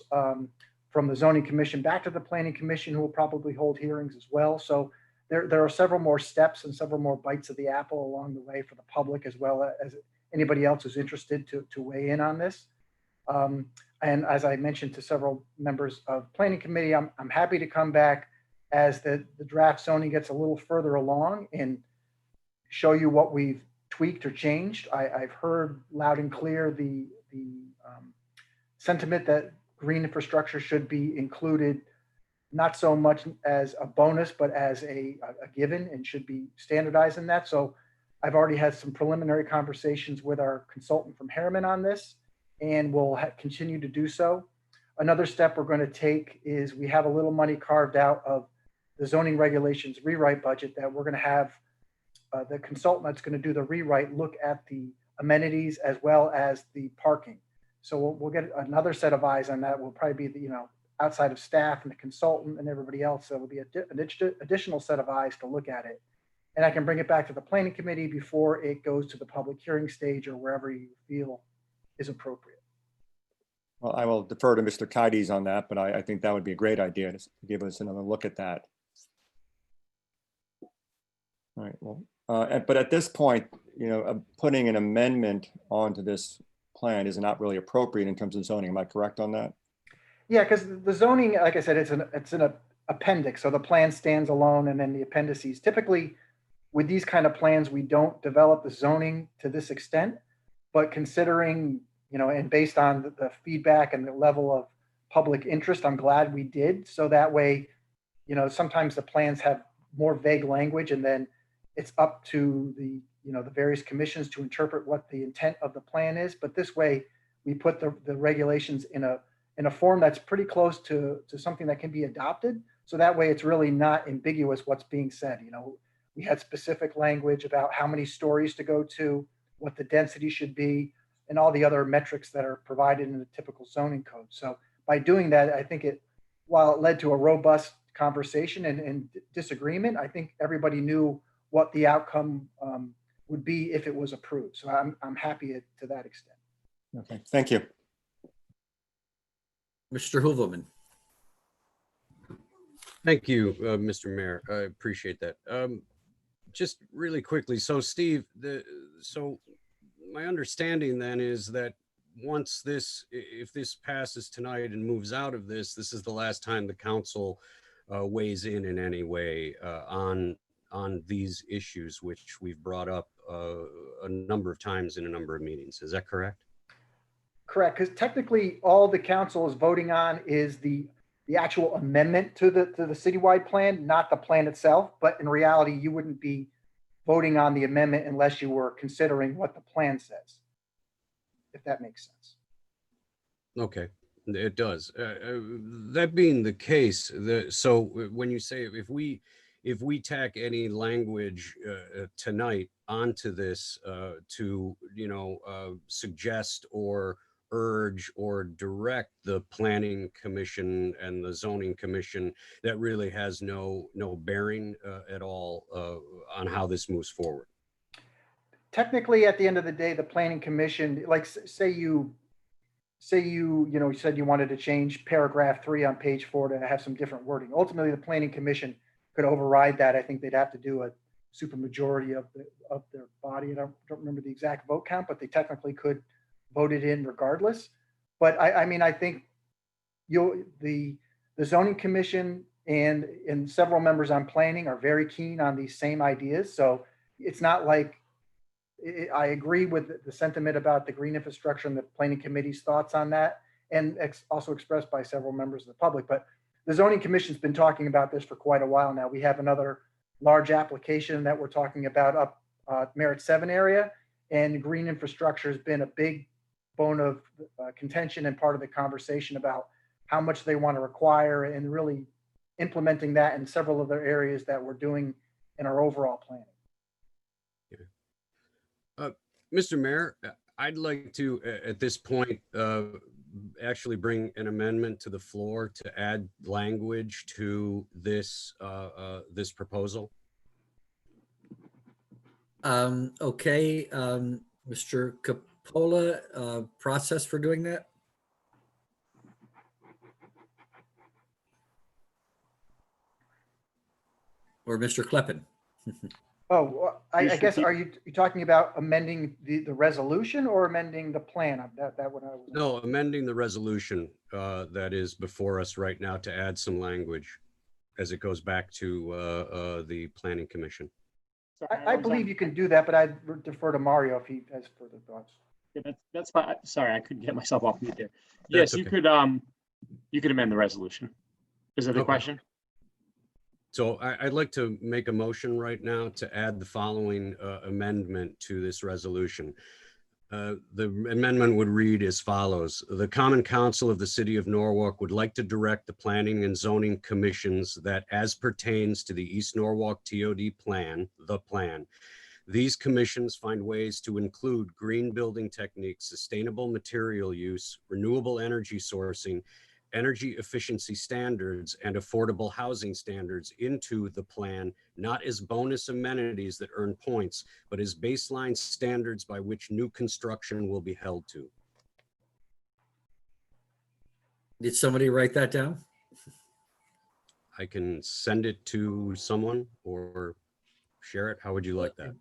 from the zoning commission back to the planning commission, who will probably hold hearings as well. So there are several more steps and several more bites of the apple along the way for the public, as well as anybody else who's interested to weigh in on this. And as I mentioned to several members of planning committee, I'm happy to come back as the draft zoning gets a little further along and show you what we've tweaked or changed. I've heard loud and clear the sentiment that green infrastructure should be included, not so much as a bonus, but as a given, and should be standardized in that. So I've already had some preliminary conversations with our consultant from Harriman on this, and we'll continue to do so. Another step we're going to take is we have a little money carved out of the zoning regulations rewrite budget that we're going to have the consultant that's going to do the rewrite look at the amenities as well as the parking. So we'll get another set of eyes on that. Will probably be the, outside of staff and the consultant and everybody else. So it'll be an additional set of eyes to look at it. And I can bring it back to the planning committee before it goes to the public hearing stage or wherever you feel is appropriate.
Well, I will defer to Mr. Kites on that, but I think that would be a great idea to give us another look at that. All right, well, but at this point, putting an amendment onto this plan is not really appropriate in terms of zoning. Am I correct on that?
Yeah, because the zoning, like I said, it's an appendix. So the plan stands alone, and then the appendices. Typically, with these kind of plans, we don't develop the zoning to this extent, but considering, and based on the feedback and the level of public interest, I'm glad we did. So that way, sometimes the plans have more vague language, and then it's up to the various commissions to interpret what the intent of the plan is. But this way, we put the regulations in a form that's pretty close to something that can be adopted. So that way, it's really not ambiguous what's being said. We had specific language about how many stories to go to, what the density should be, and all the other metrics that are provided in the typical zoning code. So by doing that, I think while it led to a robust conversation and disagreement, I think everybody knew what the outcome would be if it was approved. So I'm happy to that extent.
Okay, thank you.
Mr. Hooverman.
Thank you, Mr. Mayor. I appreciate that. Just really quickly, so Steve, so my understanding then is that once if this passes tonight and moves out of this is the last time the council weighs in any way on these issues, which we've brought up a number of times in a number of meetings. Is that correct?
Correct, because technically all the council is voting on is the actual amendment to the citywide plan, not the plan itself. But in reality, you wouldn't be voting on the amendment unless you were considering what the plan says, if that makes sense.
Okay, it does. That being the case, so when you say if we tack any language tonight onto this to suggest or urge or direct the planning commission and the zoning commission, that really has no bearing at all on how this moves forward.
Technically, at the end of the day, the planning commission, like say you said you wanted to change paragraph 3 on page 4 to have some different wording. Ultimately, the planning commission could override that. I think they'd have to do a
supermajority of their body. I don't remember the exact vote count, but they technically could vote it in regardless. But I mean, I think the zoning commission and several members on planning are very keen on these same ideas. So it's not like, I agree with the sentiment about the green infrastructure and the planning committee's thoughts on that, and also expressed by several members of the public. But the zoning commission's been talking about this for quite a while now. We have another large application that we're talking about up Merit 7 area, and green infrastructure has been a big bone of contention and part of the conversation about how much they want to require, and really implementing that in several other areas that we're doing in our overall planning.
Mr. Mayor, I'd like to, at this point, actually bring an amendment to the floor to add language to this, this proposal.
Okay, Mr. Capola, process for doing that? Or Mr. Kleppen?
Oh, well, I guess, are you talking about amending the resolution or amending the plan? That what I was.
No, amending the resolution that is before us right now to add some language as it goes back to the Planning Commission.
I believe you can do that, but I'd defer to Mario if he has further thoughts.
Yeah, that's fine. Sorry, I couldn't get myself off mute there.
That's
Yes, you
okay.
could amend the resolution. Is that the
Okay.
question?
So I'd like to make a motion right now to add the following amendment to this resolution. The amendment would read as follows. The Common Council of the City of Norwalk would like to direct the Planning and Zoning Commissions that, as pertains to the East Norwalk TOD plan, these commissions find ways to include green building techniques, sustainable material use, renewable energy sourcing, energy efficiency standards, and affordable housing standards into the plan, not as bonus amenities that earn points, but as baseline standards by which new construction will be held to.
Did somebody write that down?
I can send it to someone or share it. How would you like that?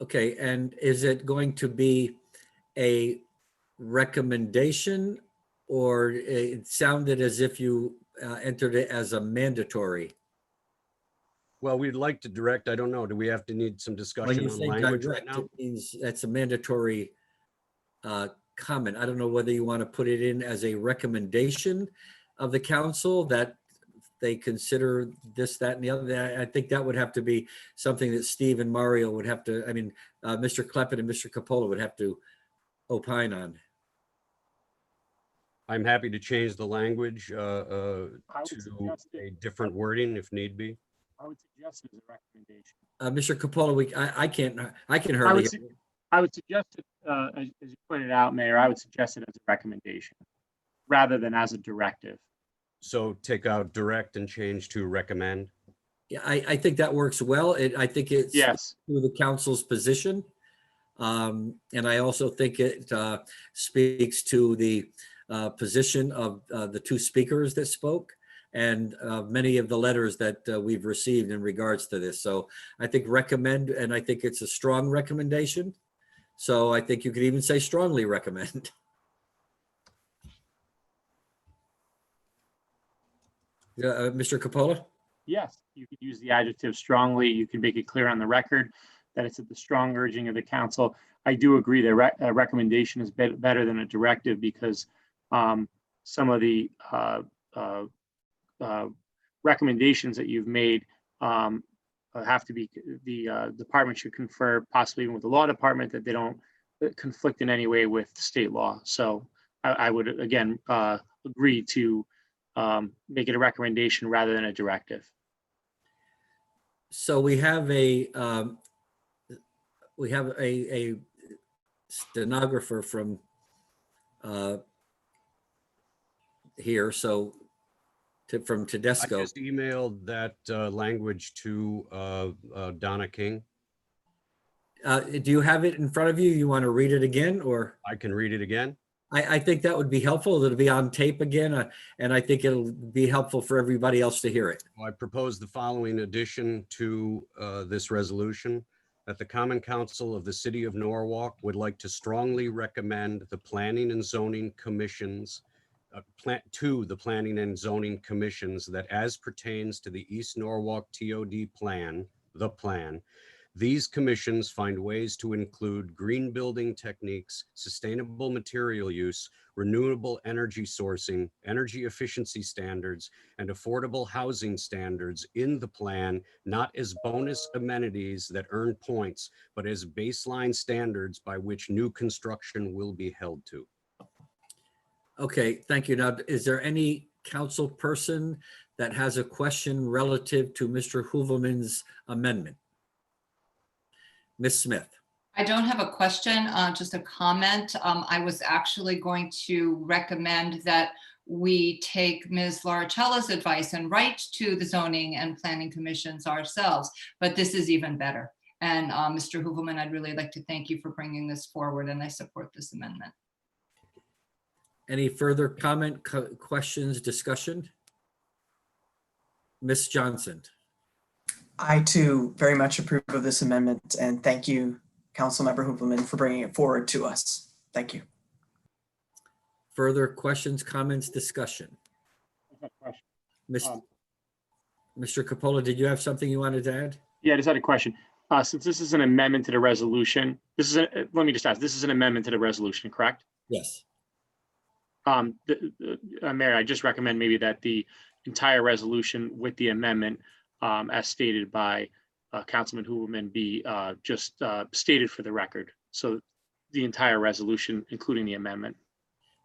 Okay, and is it going to be a recommendation, or it sounded as if you entered it as a mandatory?
Well, we'd like to direct, I don't know, do we have to need some
When
discussion
you
on
say
language right
direct,
now?
it means that's a mandatory comment. I don't know whether you want to put it in as a recommendation of the council that they consider this, that, and the other. I think that would have to be something that Steve and Mario would have to, I mean, Mr. Kleppen and Mr. Capola would have to opine on.
I'm happy to change the language to
suggest
a different wording if need be.
I would suggest it as a recommendation.
Mr. Capola, I can hardly.
I would suggest it, as you pointed out, Mayor, I would suggest it as a recommendation rather than as a directive.
So take out direct and change to recommend.
Yeah, I think that works well. I think it's
Yes.
to the council's position. And I also think it speaks to the position of the two speakers that spoke and many of the letters that we've received in regards to this. So I think recommend, and I think it's a strong recommendation. So I think you could even say strongly recommend. Mr. Capola?
Yes, you could use the adjective strongly. You can make it clear on the record that it's at the strong urging of the council. I do agree that a recommendation is better than a directive because some of the recommendations that you've made have to be, the department should confer possibly even with the law department that they don't conflict in any way with state law. So I would again agree to make it a recommendation rather than a directive.
So we have a stenographer from here, so from
I
Tedesco.
just emailed that language to Donna King.
Do you have it in front of you? You want to read it again, or?
I can read it again.
I think that would be helpful. It'll be on tape again, and I think it'll be helpful for everybody else to hear it.
I propose the following addition to this resolution, that the Common Council of the City of Norwalk would like to strongly recommend the Planning and Zoning Commissions, to the Planning and Zoning Commissions, that as pertains to the East Norwalk TOD plan, the plan, these commissions find ways to include green building techniques, sustainable material use, renewable energy sourcing, energy efficiency standards, and affordable housing standards in the plan, not as bonus amenities that earn points, but as baseline standards by which new construction will be held to.
Okay, thank you. Now, is there any council person that has a question relative to Mr. Hooverman's amendment? Ms. Smith?
I don't have a question, just a comment. I was actually going to recommend that we take Ms. Laracella's advice and write to the zoning and planning commissions ourselves, but this is even better. And Mr. Hooverman, I'd really like to thank you for bringing this forward, and I support this amendment.
Any further comment, questions, discussion? Ms. Johnson?
I too very much approve of this amendment, and thank you, Councilmember Hooverman, for bringing it forward to us. Thank you.
Further questions, comments, discussion? Mr. Capola, did you have something you wanted to add?
Yeah, I just had a question. Since this is an amendment to the resolution, let me just ask, this is an amendment to the resolution, correct?
Yes.
Mayor, I just recommend maybe that the entire resolution with the amendment, as stated by Councilman Hooverman, be just stated for the record. So the entire resolution, including the amendment.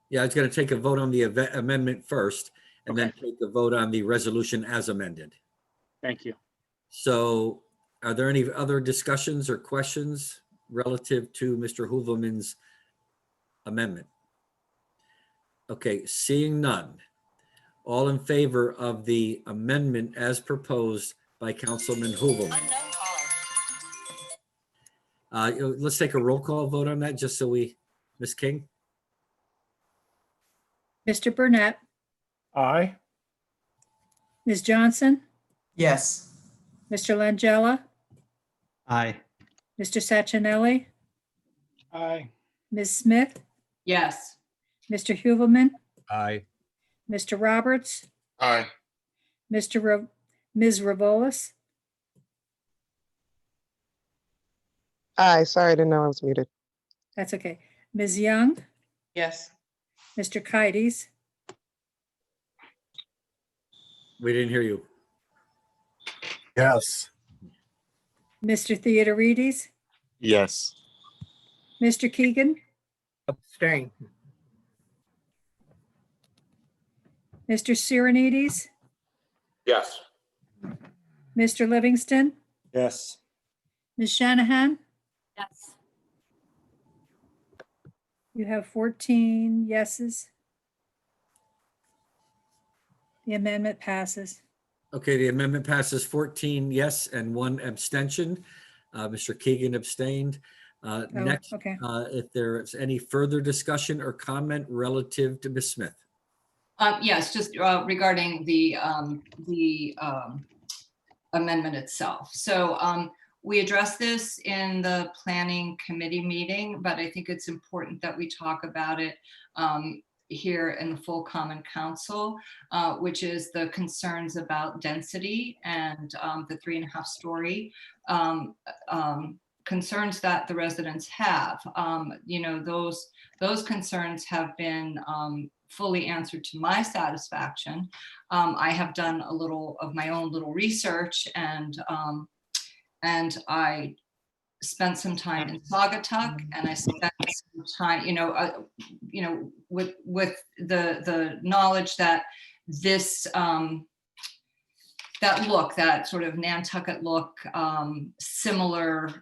Yeah, I was going to take a vote on the amendment first, and then take a vote on the resolution as amended.
Thank you.
So are there any other discussions or questions relative to Mr. Hooverman's amendment? Okay, seeing none. All in favor of the amendment as proposed by Councilman Hooverman? Let's take a roll call vote on that, just so Ms. King?
Mr. Burnett,
Aye.
Ms. Johnson,
Yes.
Mr. Langella,
Aye.
Mr. Sacchinelli,
Aye.
Ms. Smith,
Yes.
Mr. Hooverman,
Aye.
Mr. Roberts,
Aye.
Ms. Revolis,
Aye, sorry, I didn't know I was muted.
that's okay, Ms. Young,
Yes.
Mr. Kites,
We didn't hear you.
Yes.
Mr. Theodorides,
Yes.
Mr. Keegan,
Abstain.
Mr. Sirenides,
Yes.
Mr. Livingston,
Yes.
Ms. Shanahan,
Yes.
you have 14 yeses. The amendment passes.
Okay, the amendment passes 14 yes and 1 abstention. Mr. Keegan abstained. Next,
okay.
if there's any further discussion or comment relative to Ms. Smith.
Yes, just regarding the amendment itself. So we addressed this in the planning committee meeting, but I think it's important that we talk about it here in the full common council, which is the concerns about density and the 3.5 story concerns that the residents have. You know, those concerns have been fully answered to my satisfaction. I have done a little of my own little research, and I spent some time in Saugatuck, and I spent some time, with the knowledge that this that sort of Nantucket look, similar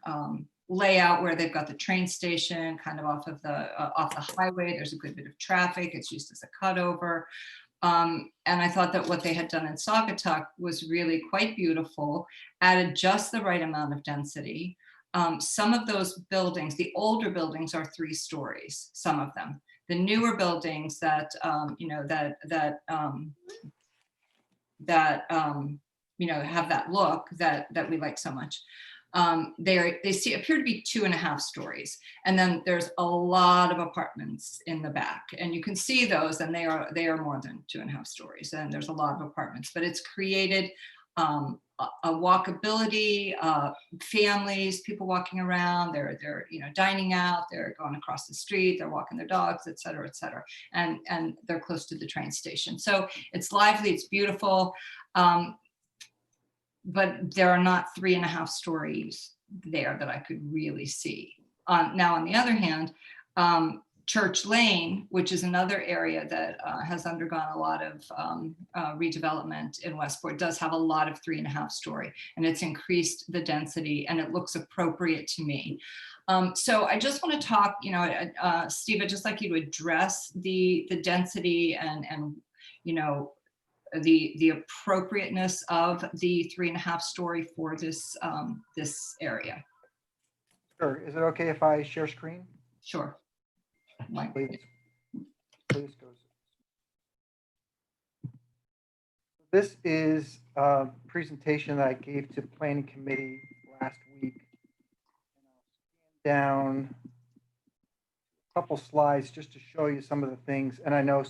layout where they've got the train station kind of off the highway. There's a good bit of traffic. It's used as a cutover. And I thought that what they had done in Saugatuck was really quite beautiful, added just the right amount of density. Some of those buildings, the older buildings, are 3 stories, some of them. The newer buildings that, you know, you know, have that look that we like so much. They appear to be 2.5 stories. And then there's a lot of apartments in the back, and you can see those, and they are more than 2.5 stories. And there's a lot of apartments, but it's created a walkability, families, people walking around, they're you know, dining out, they're going across the street, they're walking their dogs, et cetera, and they're close to the train station. So it's lively, it's beautiful, but there are not 3.5 stories there that I could really see. Now, on the other hand, Church Lane, which is another area that has undergone a lot of redevelopment in Westport, does have a lot of 3.5 story, and it's increased the density, and it looks appropriate to me. So I just want to talk, you know, Steve, I'd just like you to address the density and you know, the appropriateness of the 3.5 story for this this area.
Sure. Is it okay if I share screen?
Sure.
Please go. This is a presentation that I gave to Planning Committee last week. Down a couple slides just to show you some of the things. And I know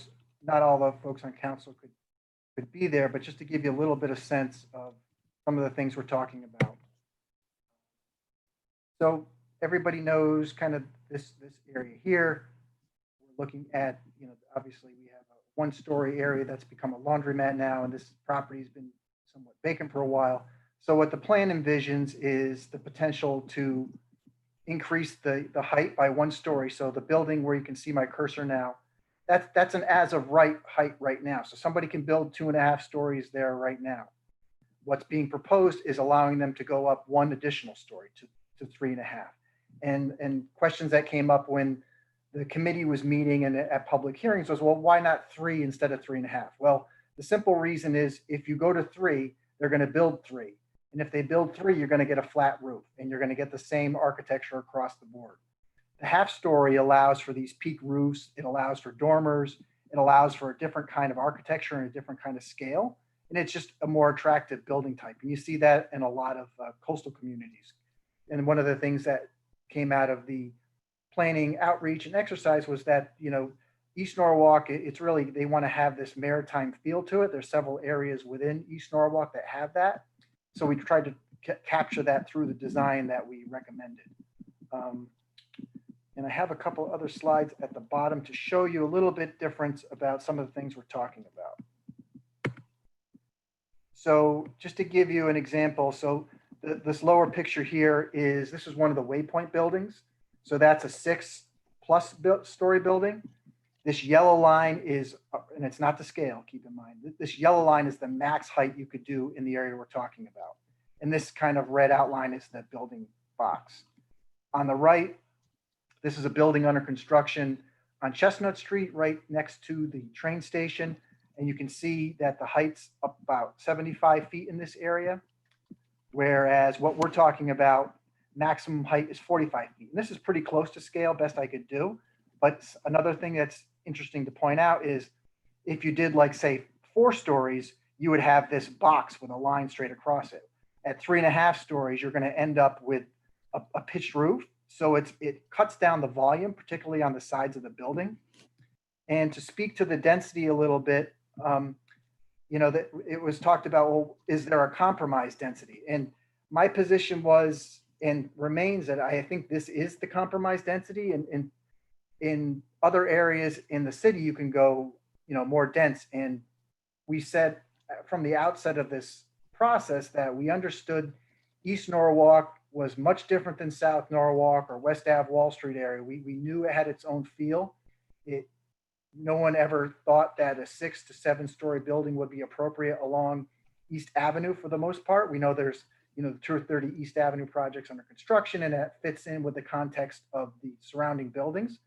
not all the folks on council could be there, but just to give you a little bit of sense of some of the things we're talking about. So everybody knows kind of this area here. We're looking at, you know, obviously we have a 1-story area that's become a laundromat now, and this property has been somewhat vacant for a while. So what the plan envisions is the potential to increase the height by 1 story. So the building where you can see my cursor now, that's an as of right height right now. So somebody can build 2.5 stories there right now. What's being proposed is allowing them to go up 1 additional story to 3.5. And questions that came up when the committee was meeting and at public hearings was, well, why not 3 instead of 3.5? Well, the simple reason is if you go to 3, they're going to build 3. And if they build 3, you're going to get a flat roof, and you're going to get the same architecture across the board. The half story allows for these peak roofs. It allows for dormers. It allows for a different kind of architecture and a different kind of scale. And it's just a more attractive building type. And you see that in a lot of coastal communities. And one of the things that came out of the planning outreach and exercise was that, you know, East Norwalk, it's really, they want to have this maritime feel to it. There's several areas within East Norwalk that have that. So we tried to capture that through the design that we recommended. And I have a couple other slides at the bottom to show you a little bit difference about some of the things we're talking about. So just to give you an example, so this lower picture here is, this is one of the Waypoint buildings. So that's a 6+ story building. This yellow line is, and it's not the scale, keep in mind, this yellow line is the max height you could do in the area we're talking about. And this kind of red outline is the building box. On the right, this is a building under construction on Chestnut Street, right next to the train station. And you can see that the height's up about 75 feet in this area. Whereas what we're talking about, maximum height is 45 feet. And this is pretty close to scale, best I could do. But another thing that's interesting to point out is if you did, like, say, 4 stories, you would have this box with a line straight across it. At 3.5 stories, you're going to end up with a pitched roof. So it cuts down the volume, particularly on the sides of the building. And to speak to the density a little bit, you know, that it was talked about, well, is there a compromise density? And my position was and remains that I think this is the compromise density. And in other areas in the city, you can go, you know, more dense. And we said from the outset of this process that we understood East Norwalk was much different than South Norwalk or West Ave Wall Street area. We knew it had its own feel. No one ever thought that a 6 to 7 story building would be appropriate along East Avenue for the most part. We know there's, you know, the 230 East Avenue projects under construction, and that fits in with the context of the surrounding buildings.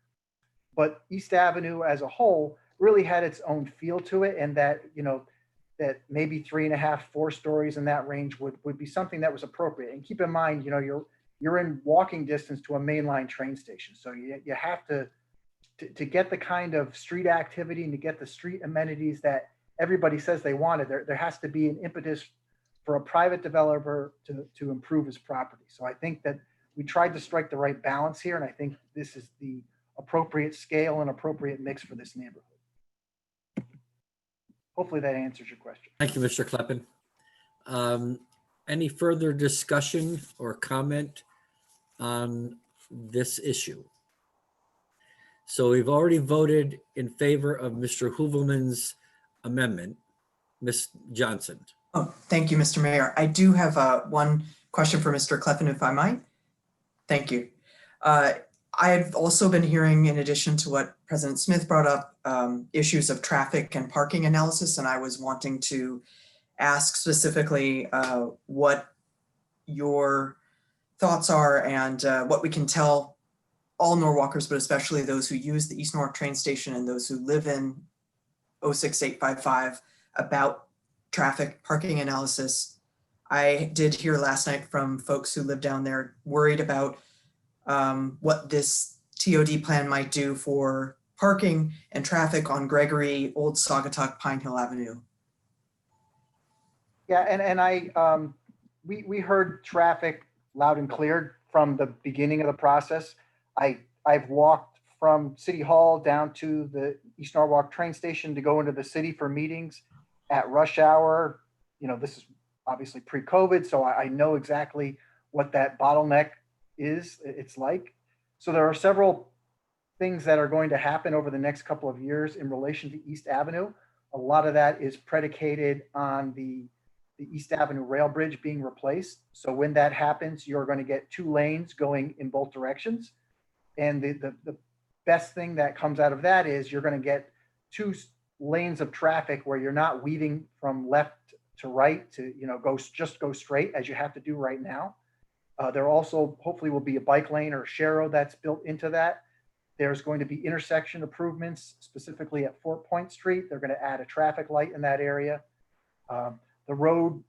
But East Avenue as a whole really had its own feel to it, and that, you know, that maybe 3.5, 4 stories in that range would be something that was appropriate. And keep in mind, you know, you're in walking distance to a mainline train station. So you have to to get the kind of street activity and to get the street amenities that everybody says they wanted, there has to be an impetus for a private developer to improve his property. So I think that we tried to strike the right balance here, and I think this is the appropriate scale and appropriate mix for this neighborhood. Hopefully that answers your question.
Thank you, Mr. Kleppen. Any further discussion or comment on this issue? So we've already voted in favor of Mr. Hoovelman's amendment. Ms. Johnson.
Oh, thank you, Mr. Mayor. I do have one question for Mr. Kleppen, if I might. Thank you. I've also been hearing, in addition to what President Smith brought up, issues of traffic and parking analysis, and I was wanting to ask specifically what your thoughts are and what we can tell all Norwalkers, but especially those who use the East Norwalk train station and those who live in 06855 about traffic parking analysis. I did hear last night from folks who live down there worried about what this TOD plan might do for parking and traffic on Gregory, Old Saugatuck, Pine Hill Avenue.
Yeah, and we heard traffic loud and clear from the beginning of the process. I've walked from City Hall down to the East Norwalk train station to go into the city for meetings at rush hour. You know, this is obviously pre-COVID, so I know exactly what that bottleneck is. It's like. So there are several things that are going to happen over the next couple of years in relation to East Avenue. A lot of that is predicated on the East Avenue rail bridge being replaced. So when that happens, you're going to get 2 lanes going in both directions. And the best thing that comes out of that is you're going to get 2 lanes of traffic where you're not weaving from left to right to, you know, just go straight as you have to do right now. There also hopefully will be a bike lane or a Sharrow that's built into that. There's going to be intersection improvements specifically at Fort Point Street. They're going to add a traffic light in that area. The road,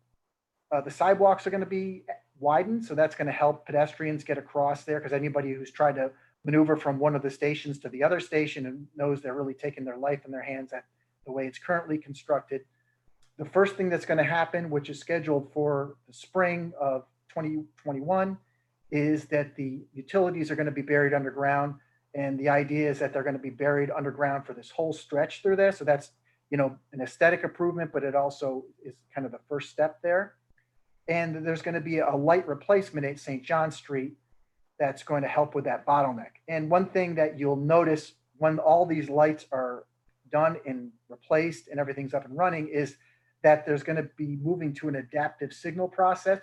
the sidewalks are going to be widened, so that's going to help pedestrians get across there, because anybody who's tried to maneuver from one of the stations to the other station and knows they're really taking their life in their hands at the way it's currently constructed. The first thing that's going to happen, which is scheduled for the spring of 2021, is that the utilities are going to be buried underground. And the idea is that they're going to be buried underground for this whole stretch through there. So that's, you know, an aesthetic improvement, but it also is kind of the first step there. And there's going to be a light replacement at St. John Street that's going to help with that bottleneck. And one thing that you'll notice when all these lights are done and replaced and everything's up and running is that there's going to be moving to an adaptive signal process,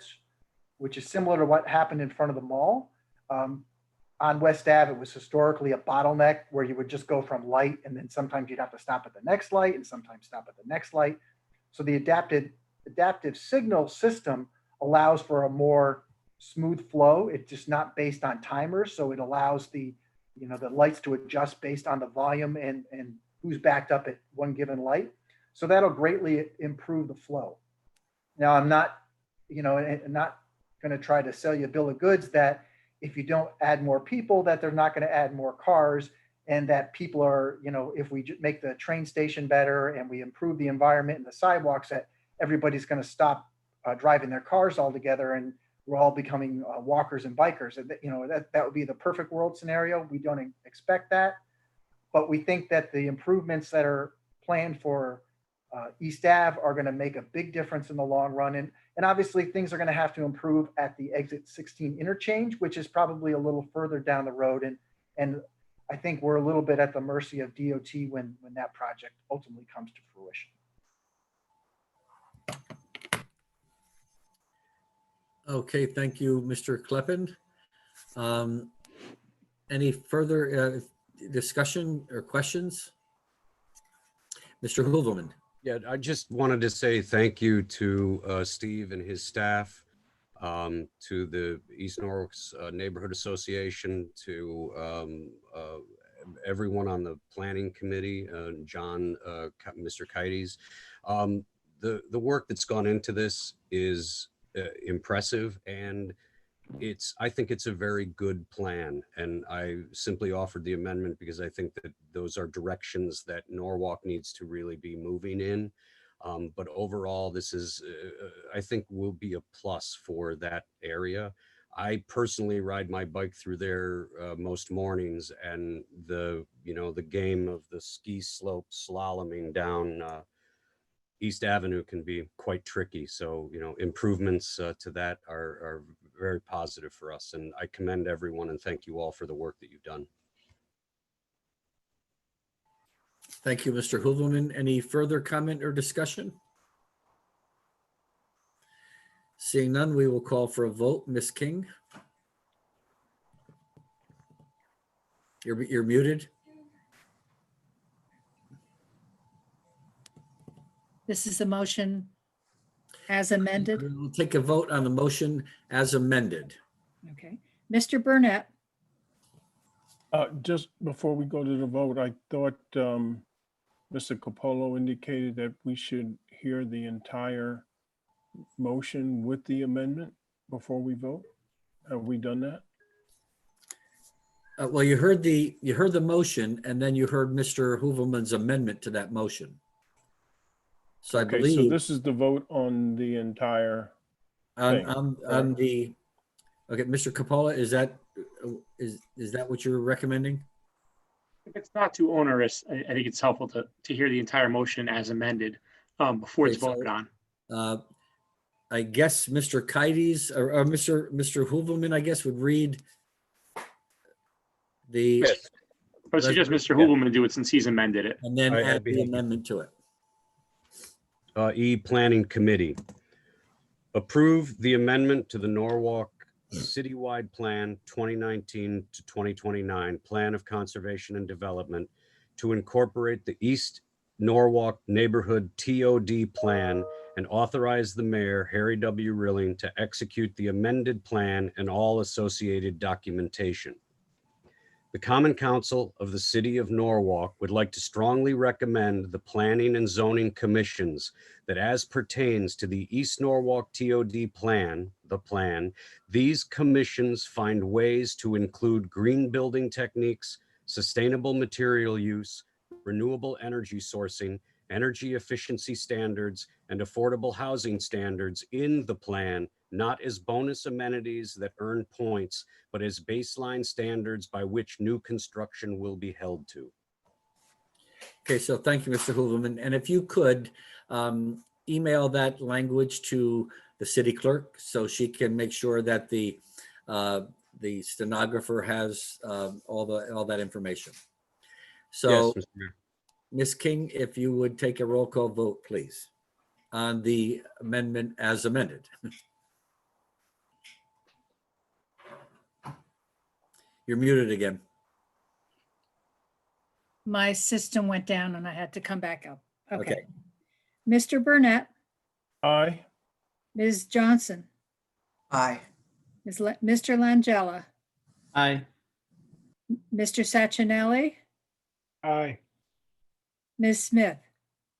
which is similar to what happened in front of the mall. On West Ave, it was historically a bottleneck where you would just go from light, and then sometimes you'd have to stop at the next light and sometimes stop at the next light. So the adaptive signal system allows for a more smooth flow. It's just not based on timers. So it allows the lights to adjust based on the volume and who's backed up at one given light. So that'll greatly improve the flow. Now, I'm not going to try to sell you a bill of goods that if you don't add more people, that they're not going to add more cars, and that people are, if we make the train station better and we improve the environment and the sidewalks, that everybody's going to stop driving their cars altogether and we're all becoming walkers and bikers. That would be the perfect world scenario. We don't expect that, but we think that the improvements that are planned for East Ave are going to make a big difference in the long run. And obviously things are going to have to improve at the exit 16 interchange, which is probably a little further down the road. And I think we're a little bit at the mercy of DOT when that project ultimately comes to fruition.
Okay, thank you, Mr. Kleppen. Any further discussion or questions? Mr. Hoovelman.
Yeah, I just wanted to say thank you to Steve and his staff, to the East Norwalk's Neighborhood Association, to everyone on the planning committee, John, Mr. Kites. The work that's gone into this is impressive, and I think it's a very good plan, and I simply offered the amendment because I think that those are directions that Norwalk needs to really be moving in. But overall, this is, I think, will be a plus for that area. I personally ride my bike through there most mornings, and the game of the ski slope slaloming down East Avenue can be quite tricky. So, improvements to that are very positive for us. And I commend everyone and thank you all for the work that you've done.
Thank you, Mr. Hooverman. Any further comment or discussion? Seeing none, we will call for a vote. Ms. King? You're muted.
This is the motion as amended.
We'll take a vote on the motion as amended.
Okay. Mr. Burnett,
Just before we go to the vote, I thought Mr. Capolo indicated that we should hear the entire motion with the amendment before we vote. Have we done that?
Well, you heard the motion, and then you heard Mr. Hooverman's amendment to that motion. So I
Okay, so
believe
this is the vote on the entire thing.
on the, okay, Mr. Capola, is that what you're recommending?
If it's not too onerous, I think it's helpful to hear the entire motion as amended before it's
Okay, so,
voted on.
I guess Mr. Kites or Mr. Hooverman, I guess, would read the.
I would suggest Mr. Hooverman do it since he's amended it.
And then
I'd
add
be
the
happy.
amendment to it.
Planning Committee. Approve the amendment to the Norwalk Citywide Plan 2019 to 2029 Plan of Conservation and Development to incorporate the East Norwalk Neighborhood TOD Plan and authorize the mayor, Harry W. Rilling, to execute the amended plan and all associated documentation. The Common Council of the City of Norwalk would like to strongly recommend the Planning and Zoning Commissions that as pertains to the East Norwalk TOD plan, these commissions find ways to include green building techniques, sustainable material use, renewable energy sourcing, energy efficiency standards, and affordable housing standards in the plan, not as bonus amenities that earn points, but as baseline standards by which new construction will be held to.
Okay, so thank you, Mr. Hooverman. And if you could email that language to the city clerk so she can make sure that the stenographer has all that information. So,
Yes, Mr. Mayor.
Ms. King, if you would take a roll call vote, please, on the amendment as amended. You're muted again.
my system went down and I had to come back up. Okay.
Okay.
Mr. Burnett,
Aye.
Ms. Johnson,
Aye.
Mr. Langella,
Aye.
Mr. Sacchinelli,
Aye.
Ms. Smith,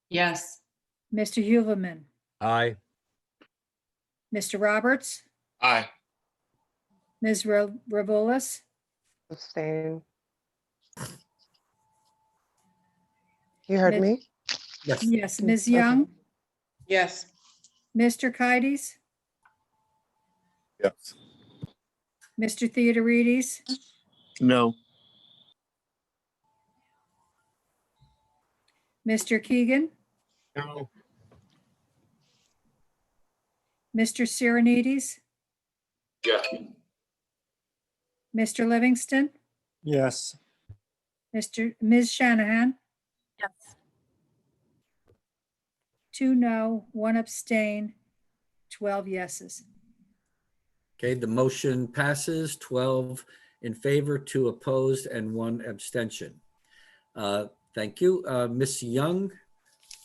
Yes.
Mr. Huvelman,
Aye.
Mr. Roberts,
Aye.
Ms. Revolis,
Abstain. You heard
Ms.
me?
Yes.
yes, Ms.
Okay.
Young,
Yes.
Mr. Kites,
Yes.
Mr. Theodorides,
No.
Mr. Keegan,
No.
Mr. Sirenides,
Yes.
Mr. Livingston,
Yes.
Ms. Shanahan. Yes. 2 no, 1 abstain, 12 yeses.
Okay, the motion passes 12 in favor, 2 opposed, and 1 abstention. Thank you. Ms. Young,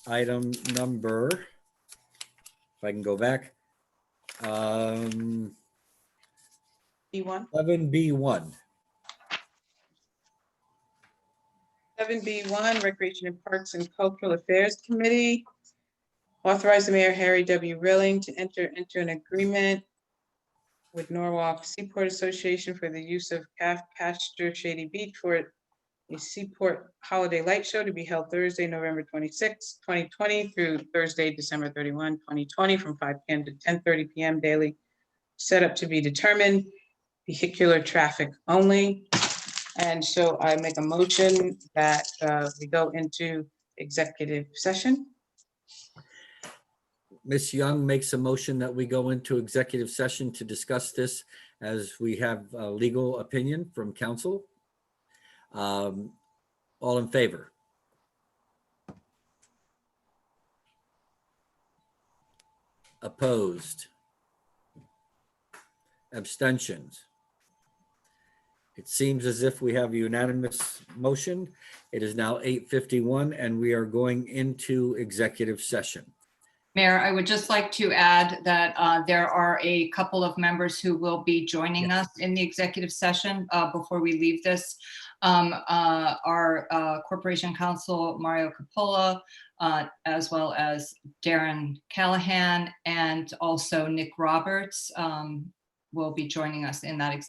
item number, if I can go back,
B1.
11B1.
7B1, Recreation and Parks and Cultural Affairs Committee. Authorize the Mayor Harry W. Rilling to enter into an agreement with Norwalk Seaport Association for the use of Castor Shady Beach for a Seaport Holiday Light Show to be held Thursday, November 26, 2020 through Thursday, December 31, 2020, from 5 p.m. to 10:30 p.m. daily. Setup to be determined, vehicular traffic only. And so I make a motion that we go into executive session.
Ms. Young makes a motion that we go into executive session to discuss this as we have a legal opinion from counsel. All in favor? Opposed? Abstentions? It seems as if we have a unanimous motion. It is now 8:51 and we are going into executive session.
Mayor, I would just like to add that there are a couple of members who will be joining us in the executive session before we leave this. Our Corporation Counsel, Mario Capola, as well as Darren Callahan, and also Nick Roberts will be joining us in that executive